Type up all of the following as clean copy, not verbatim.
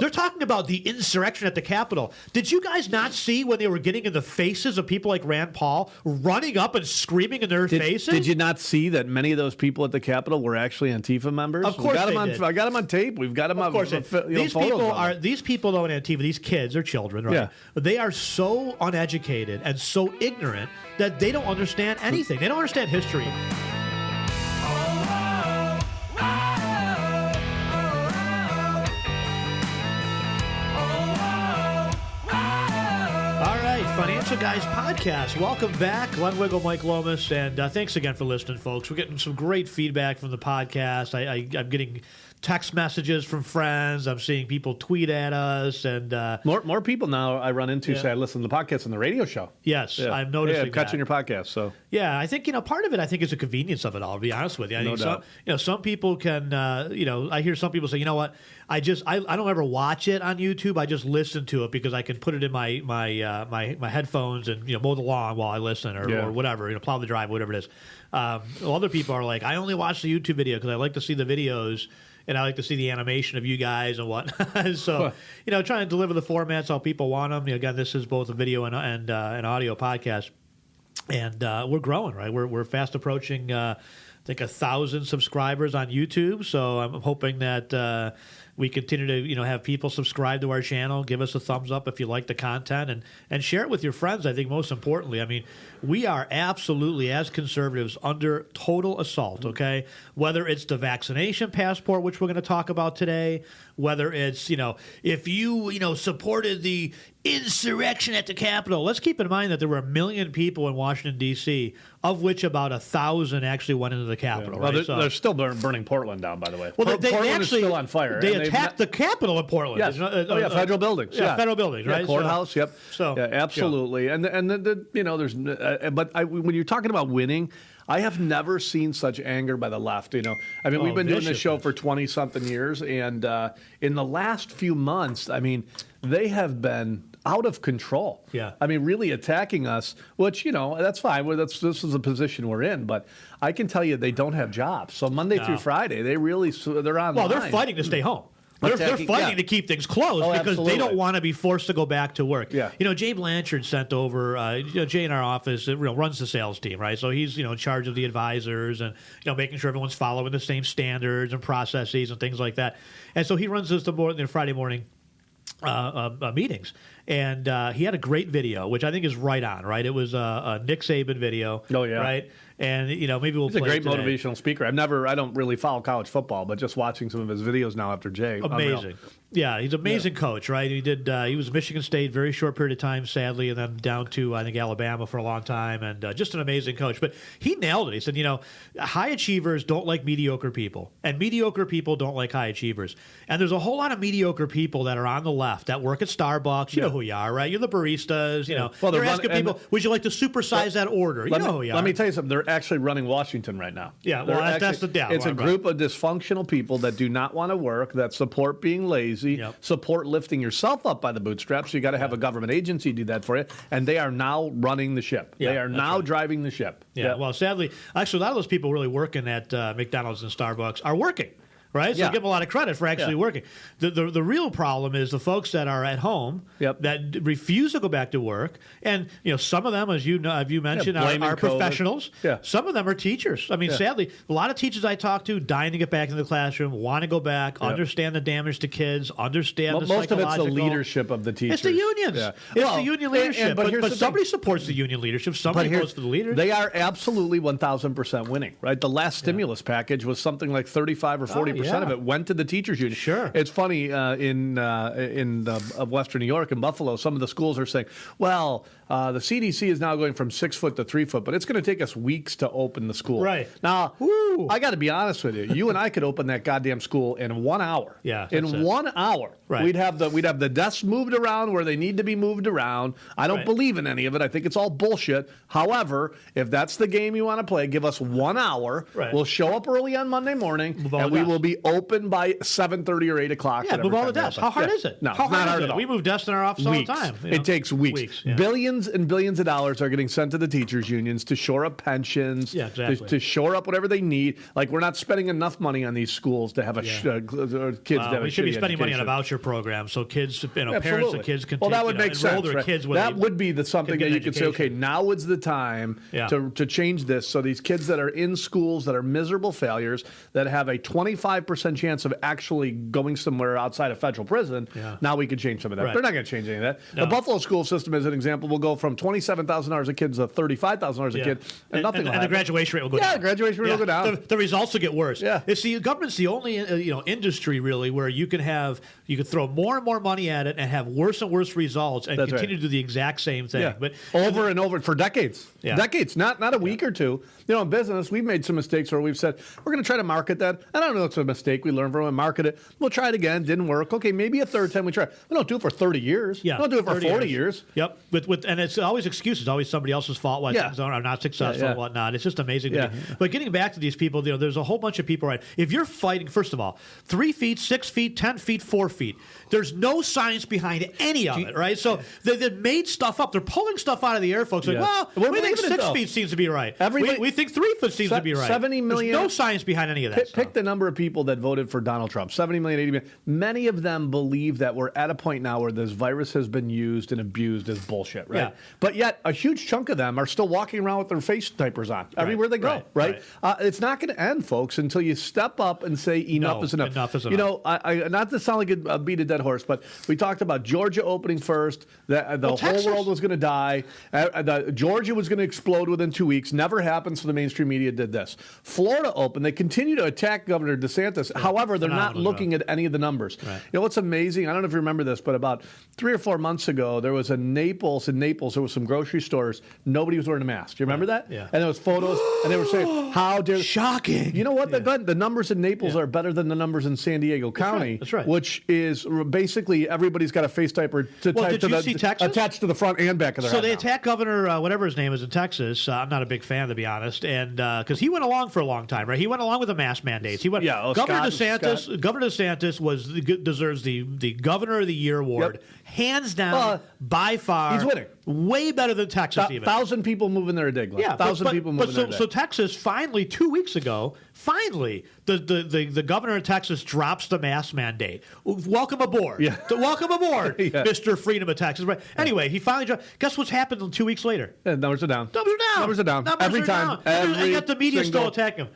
They're talking about the insurrection at the Capitol. Did you guys not see when they were getting in the faces of people like Rand Paul running up and screaming in their faces? Did you not see that many of those people at the Capitol were actually Antifa members? Of course they did. I got them on tape. We've got them on. Of course, these people don't Antifa. These kids are children, right? Yeah. They are so uneducated and so ignorant that they don't understand anything. They don't understand history. Financial Guys Podcast. Welcome back. Glenn Wiggle, Mike Lomas, and thanks again for listening, folks. We're getting some great feedback from the podcast. I'm getting text messages from friends. I'm seeing people tweet at us, and more people now I run into say I listen to the podcast and the radio show. Yes, I'm noticing. I'm catching your podcast. So I think part of it I think is the convenience of it all. To be honest with you, I think doubt. some people can. I hear some people say, you know what, I don't ever watch it on YouTube. I just listen to it because I can put it in my headphones and mow the lawn while I listen or whatever, plow the drive, whatever it is. Other people are like, I only watch the YouTube video because I like to see the videos and I like to see the animation of you guys and whatnot. So, trying to deliver the formats how people want them. Again, this is both a video and an audio podcast, and we're growing. Right, we're fast approaching. I think 1,000 subscribers on YouTube. So I'm hoping that we continue to have people subscribe to our channel, give us a thumbs up if you like the content, and share it with your friends. I think most importantly, I mean, we are absolutely, as conservatives, under total assault, okay? Whether it's the vaccination passport, which we're going to talk about today, whether it's, if you, supported the insurrection at the Capitol. Let's keep in mind that there were 1 million people in Washington, D.C., of which about 1,000 actually went into the Capitol. Well, right? they're still burning Portland down, by the way. Well, Portland actually, is still on fire. They attacked the Capitol in Portland. Yes. Federal buildings. Yeah, federal buildings, right? Courthouse, So, yep. So, absolutely. And there's, when you're talking about winning, I have never seen such anger by the left. We've been doing this show for 20-something years, and in the last few months, they have been out of control. Yeah. Really attacking us, which, that's fine. This is the position we're in. But I can tell you they don't have jobs. So Monday through Friday, they're online. Well, they're fighting to stay home. They're fighting to keep things closed because they don't want to be forced to go back to work. Yeah. Jay Blanchard sent over, Jay in our office runs the sales team, right? So he's, in charge of the advisors and, making sure everyone's following the same standards and processes and things like that. And so he runs this Friday morning meetings. And he had a great video, which I think is right on, right? It was a Nick Saban video. Oh, yeah. Right? And, maybe we'll He's play a great motivational speaker. I don't really follow college football, but just watching some of his videos now after Jay. Amazing. Unreal. Yeah, he's an amazing coach, right? He was Michigan State, very short period of time, sadly, and then down to, I think, Alabama for a long time, and just an amazing coach. But he nailed it. He said, high achievers don't like mediocre people, and mediocre people don't like high achievers. And there's a whole lot of mediocre people that are on the left that work at Starbucks. You know who you are, right? You're the baristas. Well, they're asking people, would you like to supersize that order? You know who you are. Let me tell you something. They're actually running Washington right now. Yeah, well, that's the doubt. It's a group of dysfunctional people that do not want to work, that support being lazy, support lifting yourself up by the bootstraps. So you got to have a government agency do that for you, and they are now running the ship. Yeah, they are now driving the ship. Yeah. Well, sadly, actually, a lot of those people really working at McDonald's and Starbucks are working. Right? So give them a lot of credit for actually working. The real problem is the folks that are at home that refuse to go back to work. And, some of them, as you mentioned, are professionals. Yeah. Some of them are teachers. Sadly, a lot of teachers I talk to dying to get back into the classroom, want to go back, understand the damage to kids, understand the most psychological. Most of it's the leadership of the teachers. It's the unions. Yeah. It's the union leadership. But somebody supports the union leadership. Somebody goes for the leader. They are absolutely 1,000% winning, right? The last stimulus package was something like 35 or 40% of it went to the teachers union. Sure. It's funny, in Western New York and Buffalo, some of the schools are saying, well, the CDC is now going from 6 foot to 3 foot, but it's going to take us weeks to open the school. Right. Now, I got to be honest with you. You and I could open that goddamn school in 1 hour. Yeah. In 1 hour. Right. We'd have the desks moved around where they need to be moved around. I don't believe in any of it. I think it's all bullshit. However, if that's the game you want to play, give us 1 hour. Right. We'll show up early on Monday morning, and we will be be open by 7:30 or 8 o'clock. Yeah, move all the desks. How hard is it? No, How it's not hard at all. We move desks in our office all the time. It takes weeks. Billions and billions of dollars are getting sent to the teachers' unions to shore up pensions, to shore up whatever they need. Like, we're not spending enough money on these schools to have kids that have we should be spending money on a voucher program so kids, parents of kids can that would make sense. Their kids that would be something that you could say, okay, now is the time to change this. So these kids that are in schools that are miserable failures, that have a 25% chance of actually going somewhere outside of federal prison, now we could change some of that. Right. They're not going to change any of that. No. The Buffalo school system, as an example, will go from $27,000 a kid to $35,000 a kid, and nothing will happen. The graduation rate will go down. Yeah, the graduation rate will go down. The results will get worse. Yeah. The government's the only industry really where you can throw more and more money at it and have worse and worse results and continue to do the exact same thing. Yeah. But over and over for decades. Yeah. Decades, not a week or two. In business, we've made some mistakes where we've said, we're going to try to market that. I don't know if it's a mistake. We learn from it, market it. We'll try it again. Didn't work. Okay, maybe a third time we try. We don't do it for 30 years. Yeah. We don't do it for 40 years. Yep. And it's always excuses. Always somebody else's fault why things are not successful and whatnot. It's just amazing to me. But getting back to these people, there's a whole bunch of people, right? If you're fighting, first of all, 3 feet, 6 feet, 10 feet, 4 feet, there's no science behind any of it, right? So they made stuff up. They're pulling stuff out of the air, folks. Like, we think 6 feet seems to be right. We think 3 foot seems to be right. 70 million. There's no science behind any of that. Pick the number of people that voted for Donald Trump. 70 million, 80 million. Many of them believe that we're at a point now where this virus has been used and abused as bullshit, right? Yeah. But yet, a huge chunk of them are still walking around with their face diapers on everywhere they go, right? It's not going to end, folks, until you step up and say enough is enough. Enough is enough. Not to sound like a beat a dead horse, but we talked about Georgia opening first. The whole world was going to die. Georgia was going to explode within 2 weeks. Never happened, so the mainstream media did this. Florida opened. They continue to attack Governor DeSantis. However, they're not looking at any of the numbers. Right. What's amazing? I don't know if you remember this, but about 3 or 4 months ago, there was in Naples, there was some grocery stores. Nobody was wearing a mask. Do you remember that? Yeah. And there was photos, and they were saying, how dare... Shocking. You know what? The numbers in Naples are better than the numbers in San Diego County. That's right. Which is basically everybody's got a face diaper attached to the front and back of their head. So they attacked Governor, whatever his name is in Texas. I'm not a big fan, to be honest. And because he went along for a long time, right? He went along with the mask mandates. Governor DeSantis deserves the Governor of the Year award, hands down, by far. He's winning. Way better than Texas, even. 1,000 people moving there a day, Glenn. Yeah, 1,000 people moving there a day. So Texas finally, 2 weeks ago, the governor of Texas drops the mask mandate. Welcome aboard. Yeah. Welcome aboard, Mr. Freedom of Texas. Right. Anyway, he finally dropped. Guess what's happened 2 weeks later? Numbers are down. Numbers are down. Every time. And yet the media still attack him.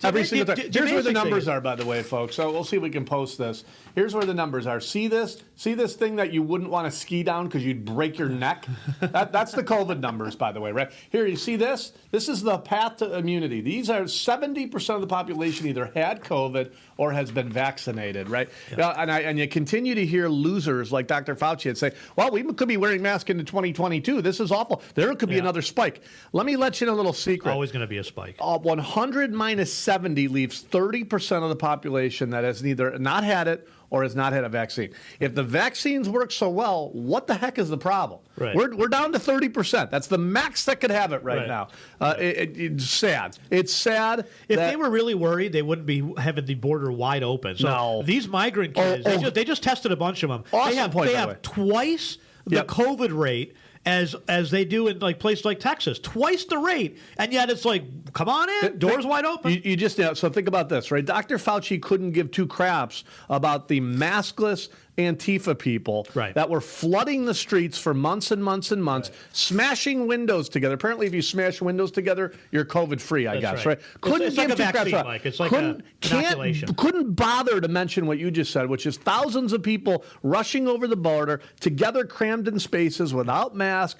Every single time. Here's where the numbers are, by the way, folks. So we'll see if we can post this. Here's where the numbers are. See this? See this thing that you wouldn't want to ski down because you'd break your neck? That's the COVID numbers, by the way, right? Here, you see this? This is the path to immunity. These are 70% of the population either had COVID or has been vaccinated, right? Yeah. And you continue to hear losers like Dr. Fauci and say, well, we could be wearing masks into 2022. This is awful. There could be another spike. Let me let you in a little secret. Always going to be a spike. 100 minus 70 leaves 30% of the population that has neither not had it or has not had a vaccine. If the vaccines work so well, what the heck is the problem? Right. We're down to 30%. That's the max that could have it right now. It's sad. It's sad. If they were really worried, they wouldn't be having the border wide open. So these migrant kids, they just tested a bunch of them. Awesome they have twice the COVID rate as they do in places like Texas, twice the rate, and yet it's like, come on in, doors wide open. You just so think about this, right? Dr. Fauci couldn't give two craps about the maskless Antifa people that were flooding the streets for months and months and months, smashing windows together. Apparently, if you smash windows together, you're COVID-free, I guess, right? Couldn't give two craps. It's like an inoculation. Couldn't bother to mention what you just said, which is thousands of people rushing over the border, together crammed in spaces without masks,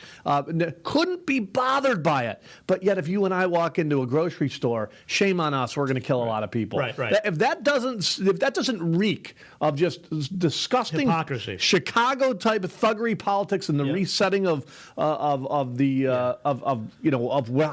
couldn't be bothered by it. But yet, if you and I walk into a grocery store, shame on us, we're going to kill a lot of people. Right. If that doesn't reek of just disgust disgusting hypocrisy, Chicago type of thuggery politics, and the resetting of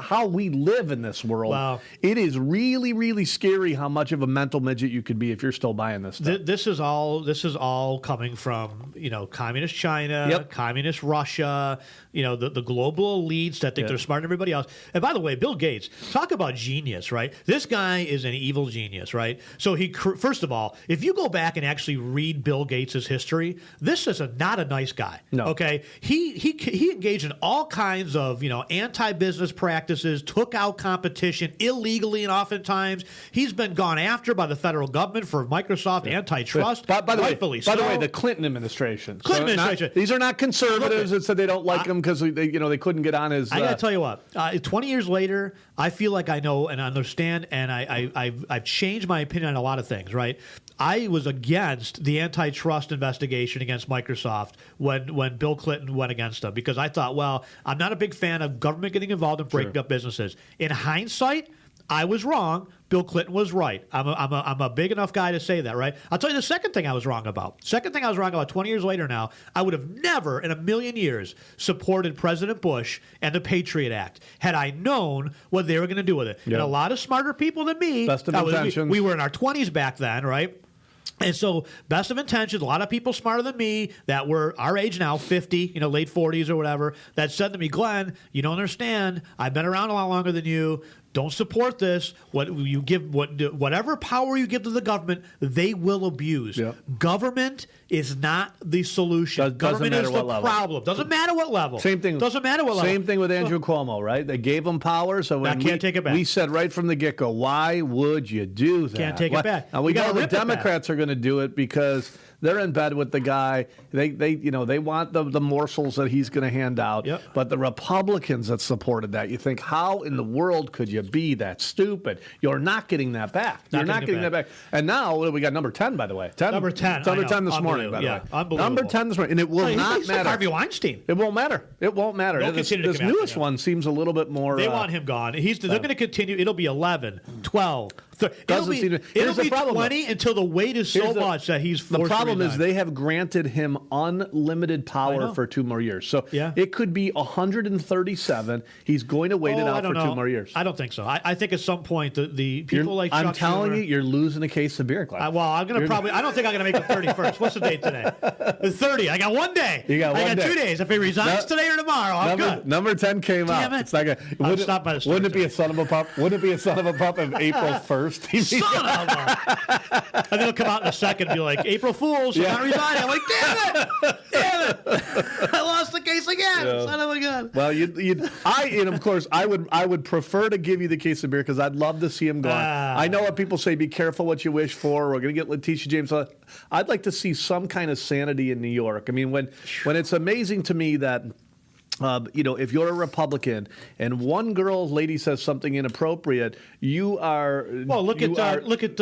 how we live in this world. Wow. It is really, really scary how much of a mental midget you could be if you're still buying this stuff. This is all coming from communist China, communist Russia, the global elites that think they're smarter than everybody else. And by the way, Bill Gates, talk about genius, right? This guy is an evil genius, right? So first of all, if you go back and actually read Bill Gates' history, this is not a nice guy. No. Okay, he engaged in all kinds of anti-business practices, took out competition illegally, and oftentimes he's been gone after by the federal government for Microsoft antitrust. By the way, the Clinton administration. These are not conservatives that said they don't like him because they couldn't get on his. I got to tell you what. 20 years later, I feel like I know and understand, and I've changed my opinion on a lot of things. Right. I was against the antitrust investigation against Microsoft when Bill Clinton went against them because I thought, well, I'm not a big fan of government getting involved in breaking up businesses. In hindsight, I was wrong. Bill Clinton was right. I'm a big enough guy to say that, right? I'll tell you the second thing I was wrong about. 20 years later now, I would have never in a million years supported President Bush and the Patriot Act had I known what they were going to do with it. Yep. And a lot of smarter people than me. Best of intentions. We were in our 20s back then, right? And so, best of intentions, a lot of people smarter than me that were our age now, 50, late 40s or whatever, that said to me, Glenn, you don't understand. I've been around a lot longer than you. Don't support this. Whatever power you give to the government, they will abuse. Yep. Government is not the solution. Government is the problem. Doesn't matter what level. Same thing. Doesn't matter what level. Same thing with Andrew Cuomo, right? They gave him power, so when can't take it back. We said right from the get-go, why would you do that? Can't take it back. Now we know the Democrats are going to do it because they're in bed with the guy. They want the morsels that he's going to hand out. Yep. But the Republicans that supported that, you think, how in the world could you be that stupid? You're not getting that back. You're not getting that back. And now we got number 10, by the way. Number 10. It's number 10 this morning, by the way. Unbelievable. Number 10 this morning, and it will not matter. Harvey Weinstein. It won't matter. It won't matter. This newest one seems a little bit more. They want him gone. They're going to continue. It'll be 11, 12. It'll be 20 until the weight is so much that he's forced. The problem is they have granted him unlimited power for 2 more years. So it could be 137. He's going to wait it out for 2 more years. I don't think so. I think at some point the people like Chuck I'm telling Schumer, you, you're losing a case of beer, Glenn. I'm going to probably. I don't think I'm going to make the 31st. What's the date today? The 30. I got 1 day. You got 1 day. I got 2 days. If he resigns today or tomorrow, I'm good. Number 10 came out. It. It's like wouldn't it be a son of a pup? Wouldn't it be a son of a pup if April 1st? Son of a. And then he'll come out in a second and be like, April Fool's, so not resigning. I'm like, damn it! I lost the case again. Son of a gun. Well, of course, I would prefer to give you the case of beer because I'd love to see him go on. I know what people say, be careful what you wish for. We're going to get Letitia James. I'd like to see some kind of sanity in New York. I mean, when it's amazing to me that if you're a Republican and one lady says something inappropriate, you are. Well, look at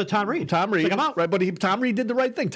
Tom Reed. Tom Reed, out. right? But Tom Reed did the right thing.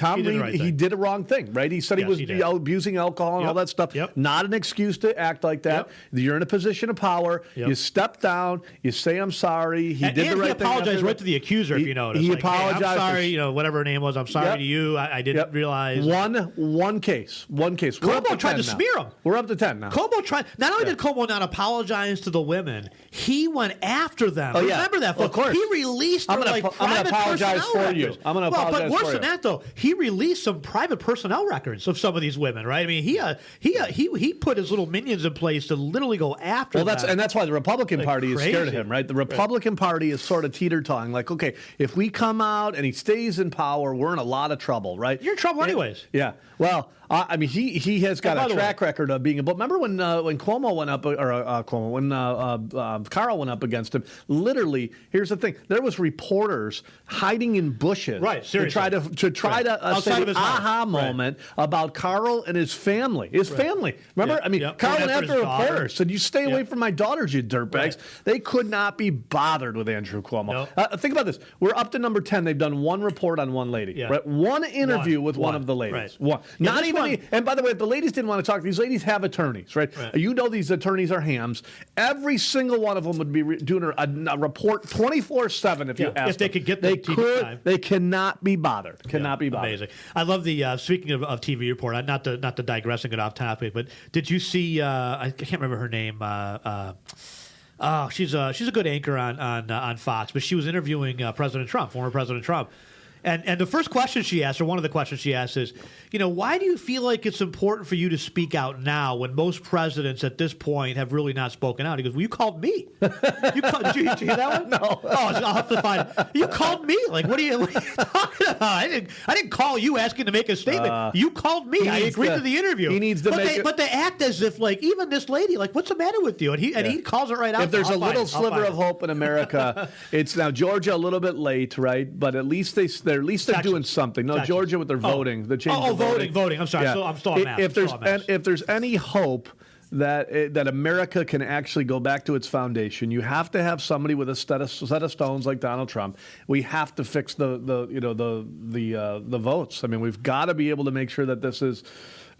He did a wrong thing, right? He said he was abusing alcohol and all that stuff. Yep. Not an excuse to act like that. Yep. You're in a position of power. Yep. You step down. You say, "I'm sorry." He did the right thing. He apologized right to the accuser, if you notice. He apologized. I'm sorry. Whatever her name was. I'm sorry to you. I didn't realize. One case. Cuomo tried to smear him. We're up to 10 now. Cuomo tried. Not only did Cuomo not apologize to the women, he went after them. Remember that? Well, of course. He released I'm going to apologize for you. I'm going to apologize for you. But worse than that, though, he released some private personnel records of some of these women, right? I mean, he put his little minions in place to literally go after them. And that's why the Republican Party is scared of him, right? The Republican Party is sort of teeter-tottering, like, okay, if we come out and he stays in power, we're in a lot of trouble, right? You're in trouble anyways. Yeah. Well, I mean, he has got a track record of being. But remember when Cuomo went up, when Carl went up against him? Literally, here's the thing: there was reporters hiding in bushes, right? Seriously, to try to say the aha moment about Carl and his family. Family. Remember? I mean, Carl went after reporters. Said, "You stay away from my daughters, you dirtbags." Right. They could not be bothered with Andrew Cuomo. Nope. Think about this: we're up to number 10. They've done one report on one lady, right? One interview with one of the ladies. Right. One. Not even. And by the way, if the ladies didn't want to talk, these ladies have attorneys, right? You know these attorneys are hams. Every single one of them would be doing a report 24/7 if you asked if they them. could get the TV time. They cannot be bothered. Cannot be bothered. Amazing. I love the speaking of TV report. Not to digress and get off topic, but did you see? I can't remember her name. She's a good anchor on Fox, but she was interviewing President Trump, former President Trump. And the first question she asked, or one of the questions she asked is, why do you feel like it's important for you to speak out now when most presidents at this point have really not spoken out? He goes, well, you called me. Did you hear that one? No. Oh, I'll have to find it. You called me. Like, what are you talking about? I didn't call you asking to make a statement. You called me. I agreed to the interview. He needs to but they act as if, like, even this lady, like, what's the matter with you? And he calls it right out. If there's a little sliver of hope in America, it's now Georgia a little bit late, right? But at least they're doing something. No, Texas. Georgia with their voting, the change of voting. I'm sorry. Yeah. I'm still on math. If there's any hope that America can actually go back to its foundation, you have to have somebody with a set of stones like Donald Trump. We have to fix the votes. I mean, we've got to be able to make sure that this is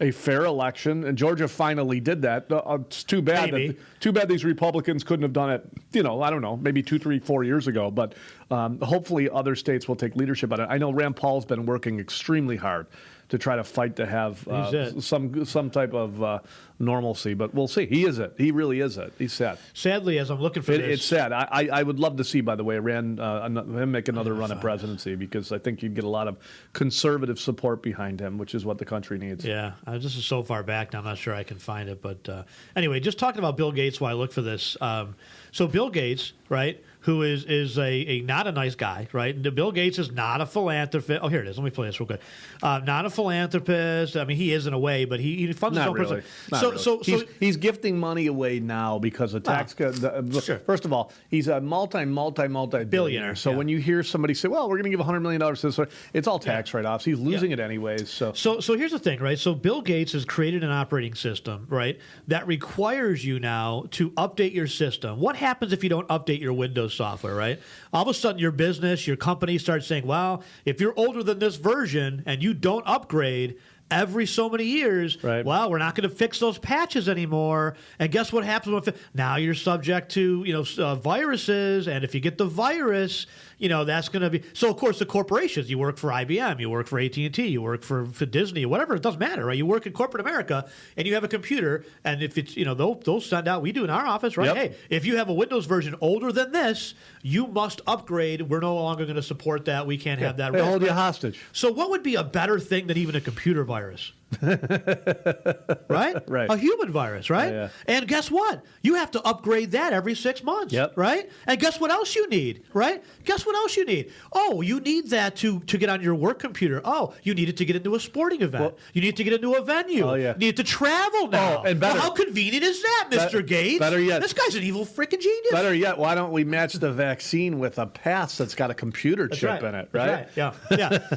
a fair election, and Georgia finally did that. It's too bad. Too bad these Republicans couldn't have done it. I don't know, maybe 2, 3, 4 years ago. But hopefully, other states will take leadership on it. I know Rand Paul's been working extremely hard to try to fight to have some type of normalcy, but we'll see. He is it. He really is it. He's sad. Sadly, as I'm looking for this, it's sad. I would love to see, by the way, him make another run at presidency, because I think you'd get a lot of conservative support behind him, which is what the country needs. Yeah, this is so far back now. I'm not sure I can find it, but anyway, just talking about Bill Gates while I look for this. So Bill Gates, right, who is a not a nice guy, right? Bill Gates is not a philanthropist. Oh, here it is. Let me play this real quick. Not a philanthropist. I mean, he is in a way, but he funds his own really. So he's gifting money away now because of tax cuts. Sure. First of all, he's a multi billionaire. So when you hear somebody say, "Well, we're going to give $100 million to this," it's all tax write-offs. He's losing it anyways. So here's the thing, right? So Bill Gates has created an operating system, right, that requires you now to update your system. What happens if you don't update your Windows software, right? All of a sudden, your business, your company starts saying, "Well, if you're older than this version and you don't upgrade every so many years, right, well, we're not going to fix those patches anymore." And guess what happens now? You're subject to viruses, and if you get the virus, that's going to be. So of course the corporations. You work for IBM, you work for AT&T, you work for Disney, whatever. It doesn't matter, right? You work in corporate America, and you have a computer, and if it's they'll send out. We do in our office, right? Yep. Hey, if you have a Windows version older than this, you must upgrade. We're no longer going to support that. We can't have that. They hold you hostage. So what would be a better thing than even a computer virus? Right? A human virus, right? Yeah. And guess what? You have to upgrade that every 6 months, yep, right? And guess what else you need, right? Guess what else you need? Oh, you need that to get on your work computer. Oh, you need it to get into a sporting event. Well, you need to get into a venue. Oh, yeah. You need to travel now. Oh, and better, how convenient is that, Mr. Gates? Better yet. This guy's an evil freaking genius. Better yet, why don't we match the vaccine with a pass that's got a computer chip in it, right? Yeah.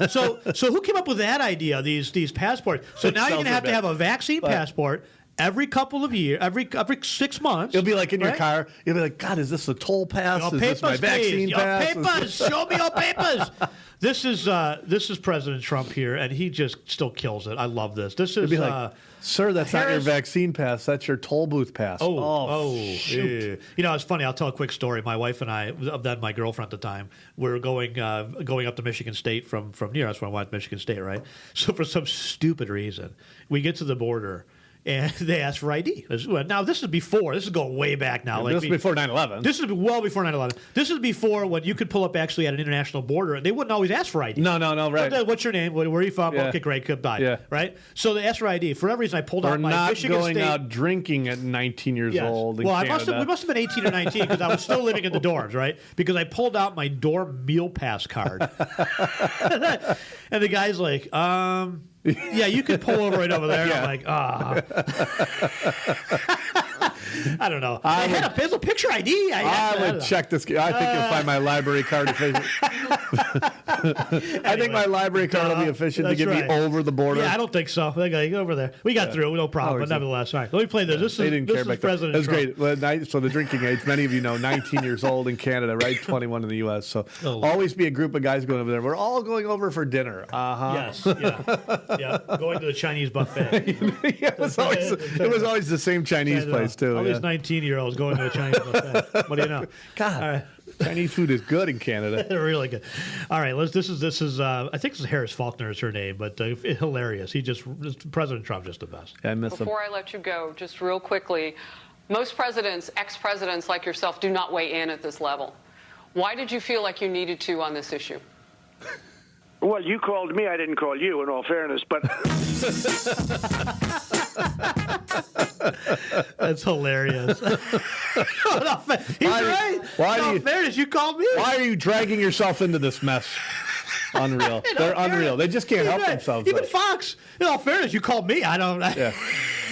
So who came up with that idea, these passports? So now you're going to have a vaccine passport every couple of years, every 6 months. You'll be like in your car. You'll be like, God, is this a toll pass? Is this my vaccine pass? Your papers. Show me your papers. This is President Trump here, and he just still kills it. I love this. This is be like, sir, that's not your vaccine pass. That's your toll booth pass. Shoot. It's funny. I'll tell a quick story. My wife and I, then my girlfriend at the time, we were going up to Michigan State from New York. That's when I went to Michigan State, right? So for some stupid reason, we get to the border, and they ask for ID. Now, this is before. This is going way back now. This is before 9/11. This is well before 9/11. This is before when you could pull up actually at an international border, and they wouldn't always ask for ID. No, right. What's your name? Where are you from? Yeah. Okay, great. Goodbye. Yeah. Right? So they asked for ID. For whatever reason, I pulled out my Michigan State. Or not going out drinking at 19 years old in Canada. We must have been 18 or 19 because I was still living in the dorms, right? Because I pulled out my dorm meal pass card. And the guy's like, yeah, you can pull over right over there. Yeah. I'm like, I don't know. I had a picture ID. I would check this. I think you'll find my library card. I think my library card will be efficient to get me over the border. Yeah, I don't think so. They go over there. We got through, no problem. But nevertheless, all right. Let me play this. This is President That's Trump. great. Well, so the drinking age, many of you know, 19 years old in Canada, right? 21 in the U.S. So always be a group of guys going over there. We're all going over for dinner. Yes. Yeah. Going to the Chinese buffet. It was always the same Chinese place too. All these 19-year-olds going to the Chinese buffet. What do you know? God. All right. Chinese food is good in Canada. They're really good. All right, this is. I think this is Harris Faulkner is her name, but hilarious. President Trump, just the best. I miss him. Before I let you go, just real quickly, most presidents, ex-presidents like yourself, do not weigh in at this level. Why did you feel like you needed to on this issue? Well, you called me. I didn't call you, in all fairness, but. That's hilarious. He's right. Fairness, you called me. Why are you dragging yourself into this mess? Unreal. They're unreal. They just can't help themselves. Even Fox. In all fairness, you called me. I don't. Yeah.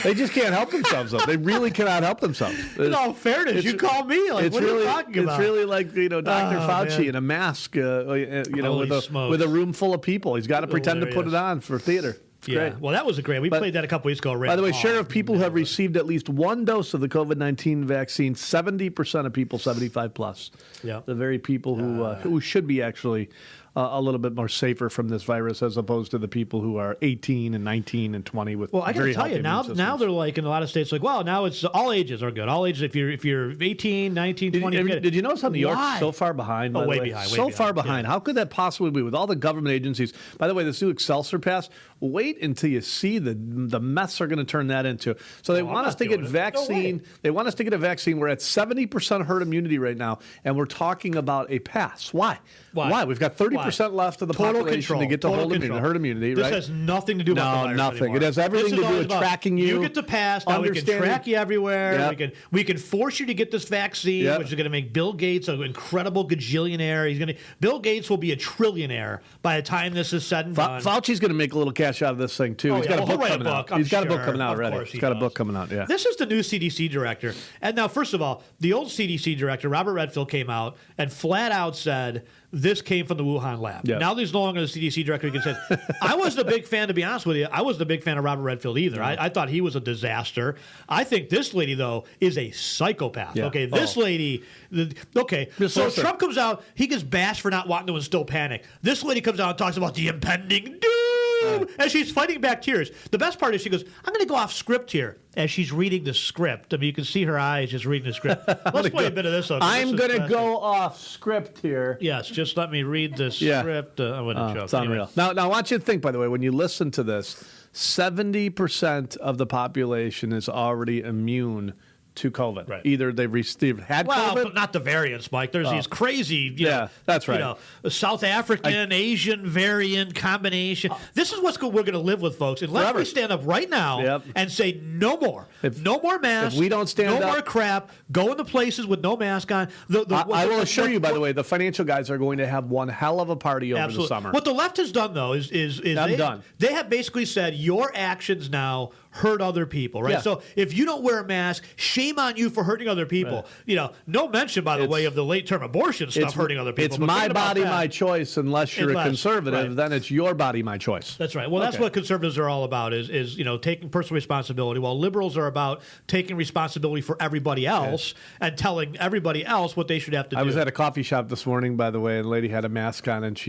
They just can't help themselves. Though. They really cannot help themselves. In all fairness, you called me. Like, what are you talking about? It's really like Dr. Fauci in a mask. With a room full of people. He's got to pretend to put it on for theater. Great. Well, that was great. We played that a couple weeks ago. By the way, share of people who have received at least one dose of the COVID-19 vaccine, 70% of people 75 plus. Yeah. The very people who should be actually a little bit more safer from this virus as opposed to the people who are 18 and 19 and 20 with I got to tell you, now they're like in a lot of states like, well, now it's all ages are good. All ages, if you're 18, 19, 20. Did you notice how New York's so far behind? Way behind. So far behind. How could that possibly be with all the government agencies? By the way, this new Excelsior pass, wait until you see the mess they're going to turn that into. So they want us to get vaccine. They want us to get a vaccine. We're at 70% herd immunity right now, and we're talking about a pass. Why? We've got 30% left of the population to get to herd immunity. This has nothing to do with the virus nothing. Anymore. It has everything to do with tracking you. You get the pass. Now we can track you everywhere. Yep. We can force you to get this vaccine, which is going to make Bill Gates an incredible gajillionaire. Bill Gates will be a trillionaire by the time this is said and done. Fauci's going to make a little cash out of this thing too. He's got a book coming out. He's got a book coming out already. He's got a book coming out. Yeah. This is the new CDC director. And now, first of all, the old CDC director, Robert Redfield, came out and flat out said this came from the Wuhan lab. Yeah. Now there's no longer the CDC director. He can say, I wasn't a big fan, to be honest with you. I wasn't a big fan of Robert Redfield either. I thought he was a disaster. I think this lady, though, is a psychopath. Yeah. Okay, this lady, so Trump comes out, he gets bashed for not wanting to instill panic. This lady comes out and talks about the impending doom, and she's fighting back tears. The best part is she goes, I'm going to go off script here. As she's reading the script. I mean, you can see her eyes just reading the script. Let's play a bit of this. I'm going to go off script here. Yes, just let me read the script. I wouldn't joke. It's unreal. Now, I want you to think, by the way, when you listen to this, 70% of the population is already immune to COVID. Right. Either they've had COVID. But not the variants, Mike. There's these crazy, that's right. South African, Asian variant combination. This is what we're going to live with, folks. Unless we stand up right now and say no more. No more masks. If we don't stand up. No more crap. Go into places with no mask on. I will assure you, by the way, the financial guys are going to have one hell of a party over the summer. What the left has done, though, is they have basically said your actions now hurt other people, right? Yeah. So if you don't wear a mask, shame on you for hurting other people. Right. No mention, by the way, of the late-term abortion stuff hurting other people. It's my body, my choice, unless you're a conservative, then it's your body, my choice. That's right. Well, that's what conservatives are all about is taking personal responsibility, while liberals are about taking responsibility for everybody else and telling everybody else what they should have to do. I was at a coffee shop this morning, by the way, and a lady had a mask on, and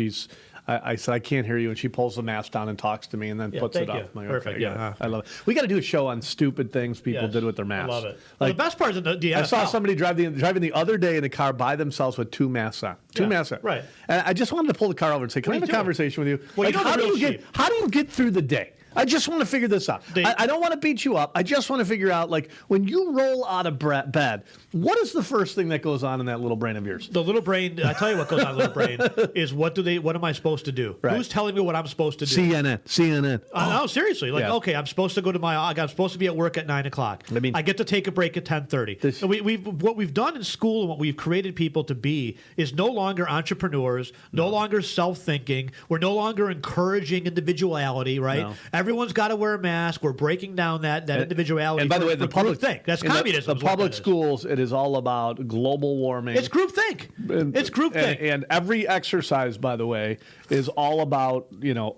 I said, I can't hear you. And she pulls the mask down and talks to me and then puts it up. Like, perfect. Okay, I love it. We got to do a show on stupid things people did with their masks. I love it. Well, the best part is the NFL. I saw somebody driving the other day in a car by themselves with two masks on. Two masks on. Right. And I just wanted to pull the car over and say, can I have a conversation with you? Well, how do you get through the day? I just want to figure this out. I don't want to beat you up. I just want to figure out, like, when you roll out of bed, what is the first thing that goes on in that little brain of yours? The little brain, I tell you what goes on in the little brain is what am I supposed to do? Right. Who's telling me what I'm supposed to do? CNN. No, seriously. Okay, I'm supposed to go to I'm supposed to be at work at 9 o'clock. I get to take a break at 10:30. What we've done in school and what we've created people to be is no longer entrepreneurs, no longer self-thinking. We're no longer encouraging individuality, right? No. everyone's got to wear a mask. We're breaking down that individuality. And by the way, the public think that's communism. The public schools, it is all about global warming. It's groupthink. It's groupthink. And every exercise, by the way, is all about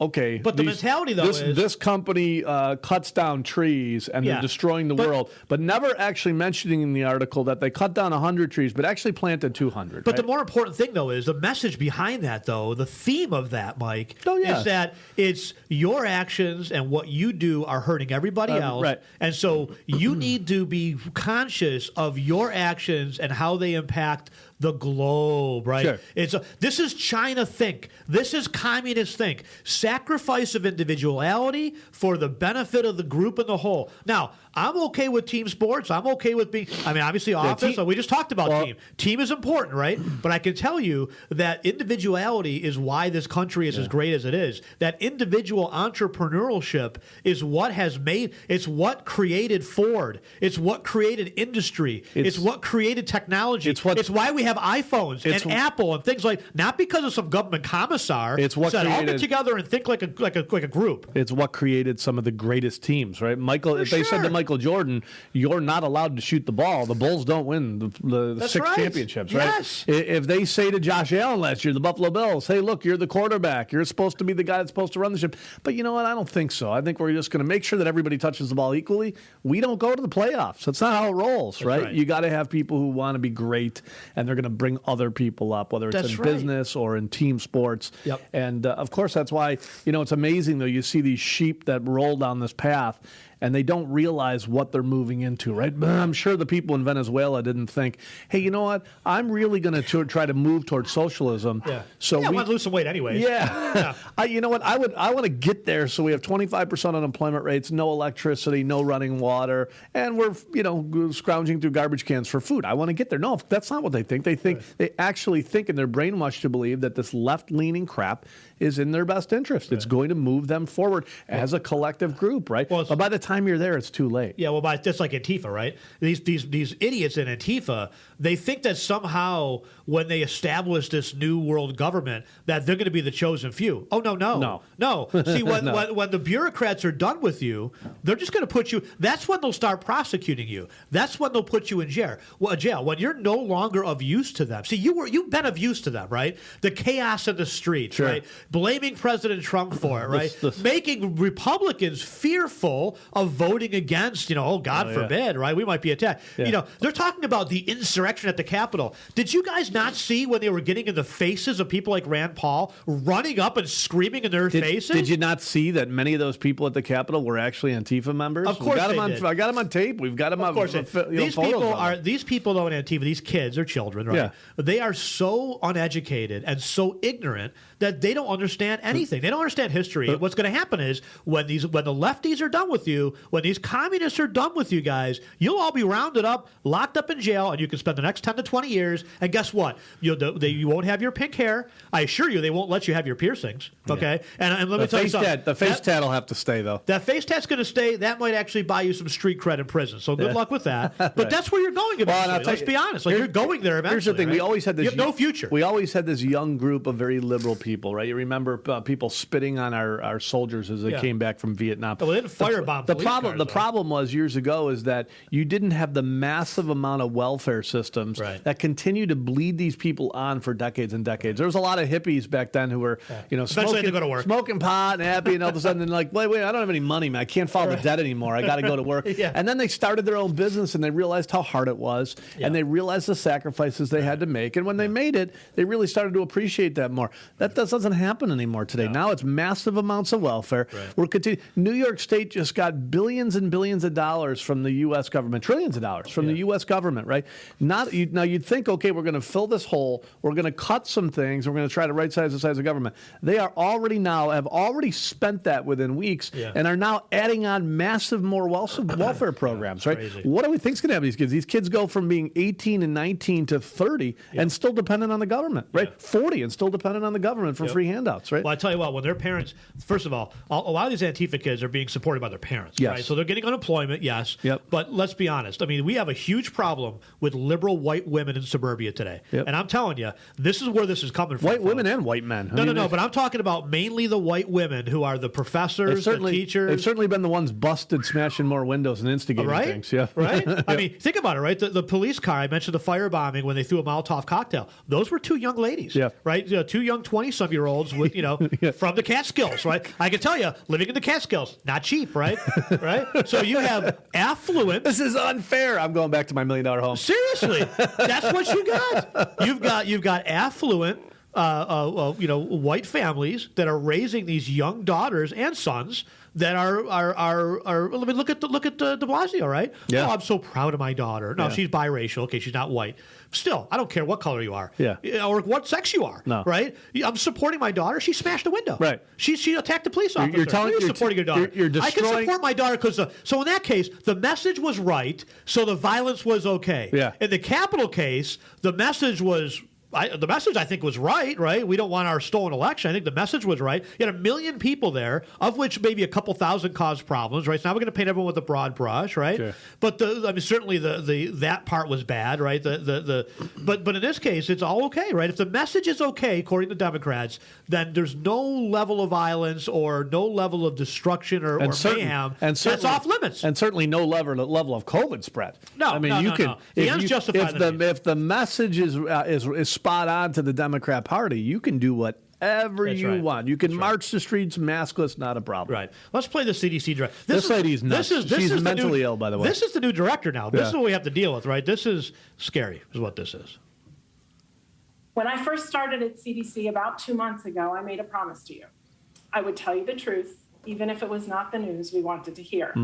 okay. But the mentality though is this company cuts down trees and they're destroying the world, but never actually mentioning in the article that they cut down 100 trees, but actually planted 200. But the more important thing though is the message behind that though. The theme of that, Mike, is that it's your actions and what you do are hurting everybody else. Right. And so you need to be conscious of your actions and how they impact the globe, right? Sure. This is China think. This is communist think. Sacrifice of individuality for the benefit of the group and the whole. Now, I'm okay with team sports. I'm okay with being, obviously office. We just talked about team. Team is important, right? But I can tell you that individuality is why this country is as great as it is. That individual entrepreneurship is what it's what created Ford. It's what created industry. It's what created technology. It's why we have iPhones and Apple and things not because of some government commissar. It's what said, created, all get together and think like a group. It's what created some of the greatest teams, right? They said to Michael Jordan, "You're not allowed to shoot the ball. The Bulls don't win the six championships, right?" Yes. If they say to Josh Allen last year, the Buffalo Bills, "Hey, look, you're the quarterback. You're supposed to be the guy that's supposed to run the ship." But you know what? I don't think so. I think we're just going to make sure that everybody touches the ball equally. We don't go to the playoffs. That's not how it rolls, right? You got to have people who want to be great, and they're going to bring other people up, whether it's in business or in team sports. Yep. And of course, that's why it's amazing though. You see these sheep that roll down this path, and they don't realize what they're moving into, right? I'm sure the people in Venezuela didn't think, hey, you know what? I'm really going to try to move towards socialism. Yeah. So I want to lose some weight anyway. Yeah. You know what? I want to get there so we have 25% unemployment rates, no electricity, no running water, and we're, scrounging through garbage cans for food. I want to get there. No, that's not what they think. They actually think, and they're brainwashed to believe that this left-leaning crap is in their best interest. It's going to move them forward as a collective group, right? Well, but by the time you're there, it's too late. Yeah, well, just like Antifa, right? These idiots in Antifa, they think that somehow when they establish this new world government that they're going to be the chosen few. Oh, no. See, when the bureaucrats are done with you, they're just going to put you. That's when they'll start prosecuting you. That's when they'll put you in jail. When you're no longer of use to them. See, you've been of use to them, right? The chaos in the streets, right? Blaming President Trump for it, right? Making Republicans fearful of voting against, God forbid, right? We might be attacked. Yeah. They're talking about the insurrection at the Capitol. Did you guys not see when they were getting in the faces of people like Rand Paul running up and screaming in their faces? Did you not see that many of those people at the Capitol were actually Antifa members? Of course, I got them on tape. We've got them on. Of course, these people though in Antifa, these kids are children, right? Yeah. They are so uneducated and so ignorant that they don't understand anything. They don't understand history. What's going to happen is when the lefties are done with you, when these communists are done with you guys, you'll all be rounded up, locked up in jail, and you can spend the next 10 to 20 years. And guess what? You won't have your pink hair. I assure you, they won't let you have your piercings. Okay, and let me tell you something. The face tat will have to stay though. That face tat's going to stay. That might actually buy you some street cred in prison. So good luck with that. But that's where you're going eventually. Let's be honest. You're going there eventually. Here's the thing: right? we always had this. You have no future. We always had this young group of very liberal people, right? You remember people spitting on our soldiers as they came back from Vietnam. Well, they didn't firebomb the problem was years ago is that you didn't have the massive amount of welfare systems that continue to bleed these people on for decades and decades. There was a lot of hippies back then who were, smoking pot and happy, and all of a sudden, like, wait, I don't have any money, man. I can't file the debt anymore. I got to go to work. And then they started their own business, and they realized how hard it was, and they realized the sacrifices they had to make. And when they made it, they really started to appreciate that more. That doesn't happen anymore today. No. Now it's massive amounts of welfare. Right. We're continuing. New York State just got billions and billions of dollars from the U.S. government, trillions of dollars from the U.S. government, right? Now you'd think, okay, we're going to fill this hole. We're going to cut some things. We're going to try to right-size the size of government. They have already spent that within weeks and are now adding on massive more welfare programs, right? Crazy. What do we think is going to happen to these kids? These kids go from being 18 and 19 to 30 and still dependent on the government, right? 40 and still dependent on the government for free handouts. handouts, right? Well, I tell you what, when their parents, first of all, a lot of these Antifa kids are being supported by their parents, Yes. right? So they're getting unemployment, yes. Yep. But let's be honest. I mean, we have a huge problem with liberal white women in suburbia today. Yep. And I'm telling you, this is where this is coming from. White women folks. and white men. No, but I'm talking about mainly the white women who are the professors, the teachers. They've certainly been the ones busted smashing more windows and instigating right? things. Yeah. Right? I mean, think about it, right? The police car, I mentioned the firebombing when they threw a Molotov cocktail. Those were two young ladies, Yeah. right? Two young 20-some-year-olds with, from the Catskills, right? I can tell you, living in the Catskills, not cheap, right? Right? So you have affluent. This is unfair. I'm going back to my $1 million home. Seriously, that's what you got. You've got affluent, white families that are raising these young daughters and sons that are. I mean, look at De Blasio, right? Yeah. Oh, I'm so proud of my daughter. No, Yeah. she's biracial. Okay, she's not white. Still, I don't care what color you are, Yeah. or what sex you are, No. right? I'm supporting my daughter. She smashed a window, Right. She attacked a police officer. you're supporting your daughter. you're I can destroying- support my daughter because so in that case the message was right, so the violence was okay. Yeah. In the capital case, the message was. I think was right? We don't want our stolen election. I think the message was right. You had 1 million people there, of which maybe a couple thousand caused problems, right? So now we're going to paint everyone with a broad brush, right? Sure. But certainly that part was bad, right? But in this case, it's all okay, right? If the message is okay, according to Democrats, then there's no level of violence or no level of destruction or mayhem. That's off limits. And certainly no level of COVID spread. No, I mean, no, you no, can. no. The ends justify the means. If the message is spot on to the Democrat Party, you can do whatever That's you right. want. You can march the streets maskless, not a problem. Right. Let's play the CDC director. This lady's nuts. She's mentally ill, by the way. This is the new director now. This Yeah. is what we have to deal with, right? This is scary, is what this is. When I first started at CDC about 2 months ago, I made a promise to you. I would tell you the truth, even if it was not the news we wanted to hear.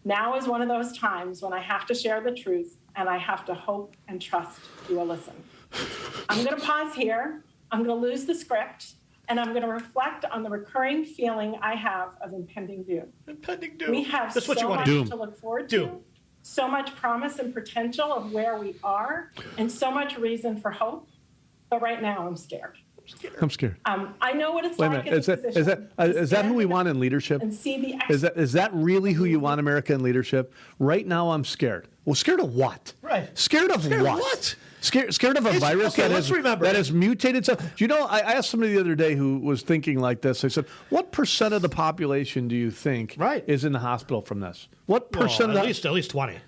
Now is one of those times when I have to share the truth, and I have to hope and trust you will listen. I'm going to pause here. I'm going to lose the script, and I'm going to reflect on the recurring feeling I have of impending doom. Impending doom. We have That's what so you want much to do. to look forward Doom. to, so much promise and potential of where we are, and so much reason for hope. But right now, I'm scared. I'm scared. I know what it's Wait a like minute. as a physician Is that who we want in leadership? and see the Is that really who you want America in leadership? Right now, I'm scared. Well, scared of what? Right. Scared of Scared of what? what? Scared of a virus okay, let's remember. that has mutated. So, do you know, I asked somebody the other day who was thinking like this. I said, what percent of the population do you think is in the hospital from this? What percent of at least 20. you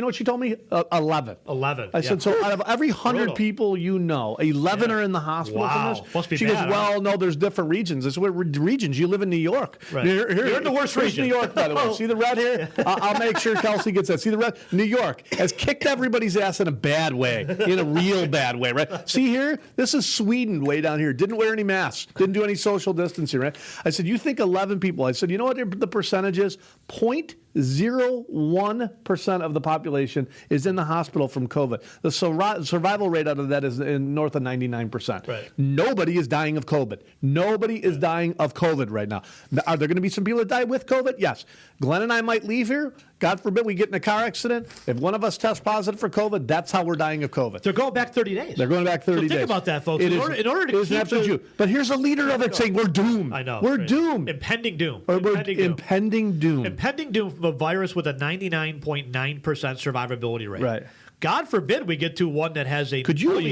know what she told me? 11. 11. I said, so out of every 100 Brutal. people you know, 11 are in the hospital Wow. from this? Must be she bad, goes, well, no, there's different regions. It's what regions. You live in New York. Right. You're in the worst here's region. New York, by the way. See the red here? I'll make sure Kelsey gets that. See the red? New York has kicked everybody's ass in a bad way, in a real bad way, right? See here? This is Sweden way down here. Didn't wear any masks. Didn't do any social distancing, right? I said, you think 11 people. I said, you know what the percentage is? 0.01% of the population is in the hospital from COVID. The survival rate out of that is north of 99%. Right. Nobody is dying of COVID. Nobody is dying of COVID right now. Are there going to be some people that die with COVID? Yes. Glenn and I might leave here. God forbid we get in a car accident. If one of us tests positive for COVID, that's how we're dying of COVID. They're going back 30 days. They're going back 30 days. Think about that, folks. In order to keep the... But here's a leader of it saying we're doomed. I know. We're right. doomed. Impending doom. Impending doom. Impending doom from a virus with a 99.9% survivability rate. Right. God forbid we get to one that has only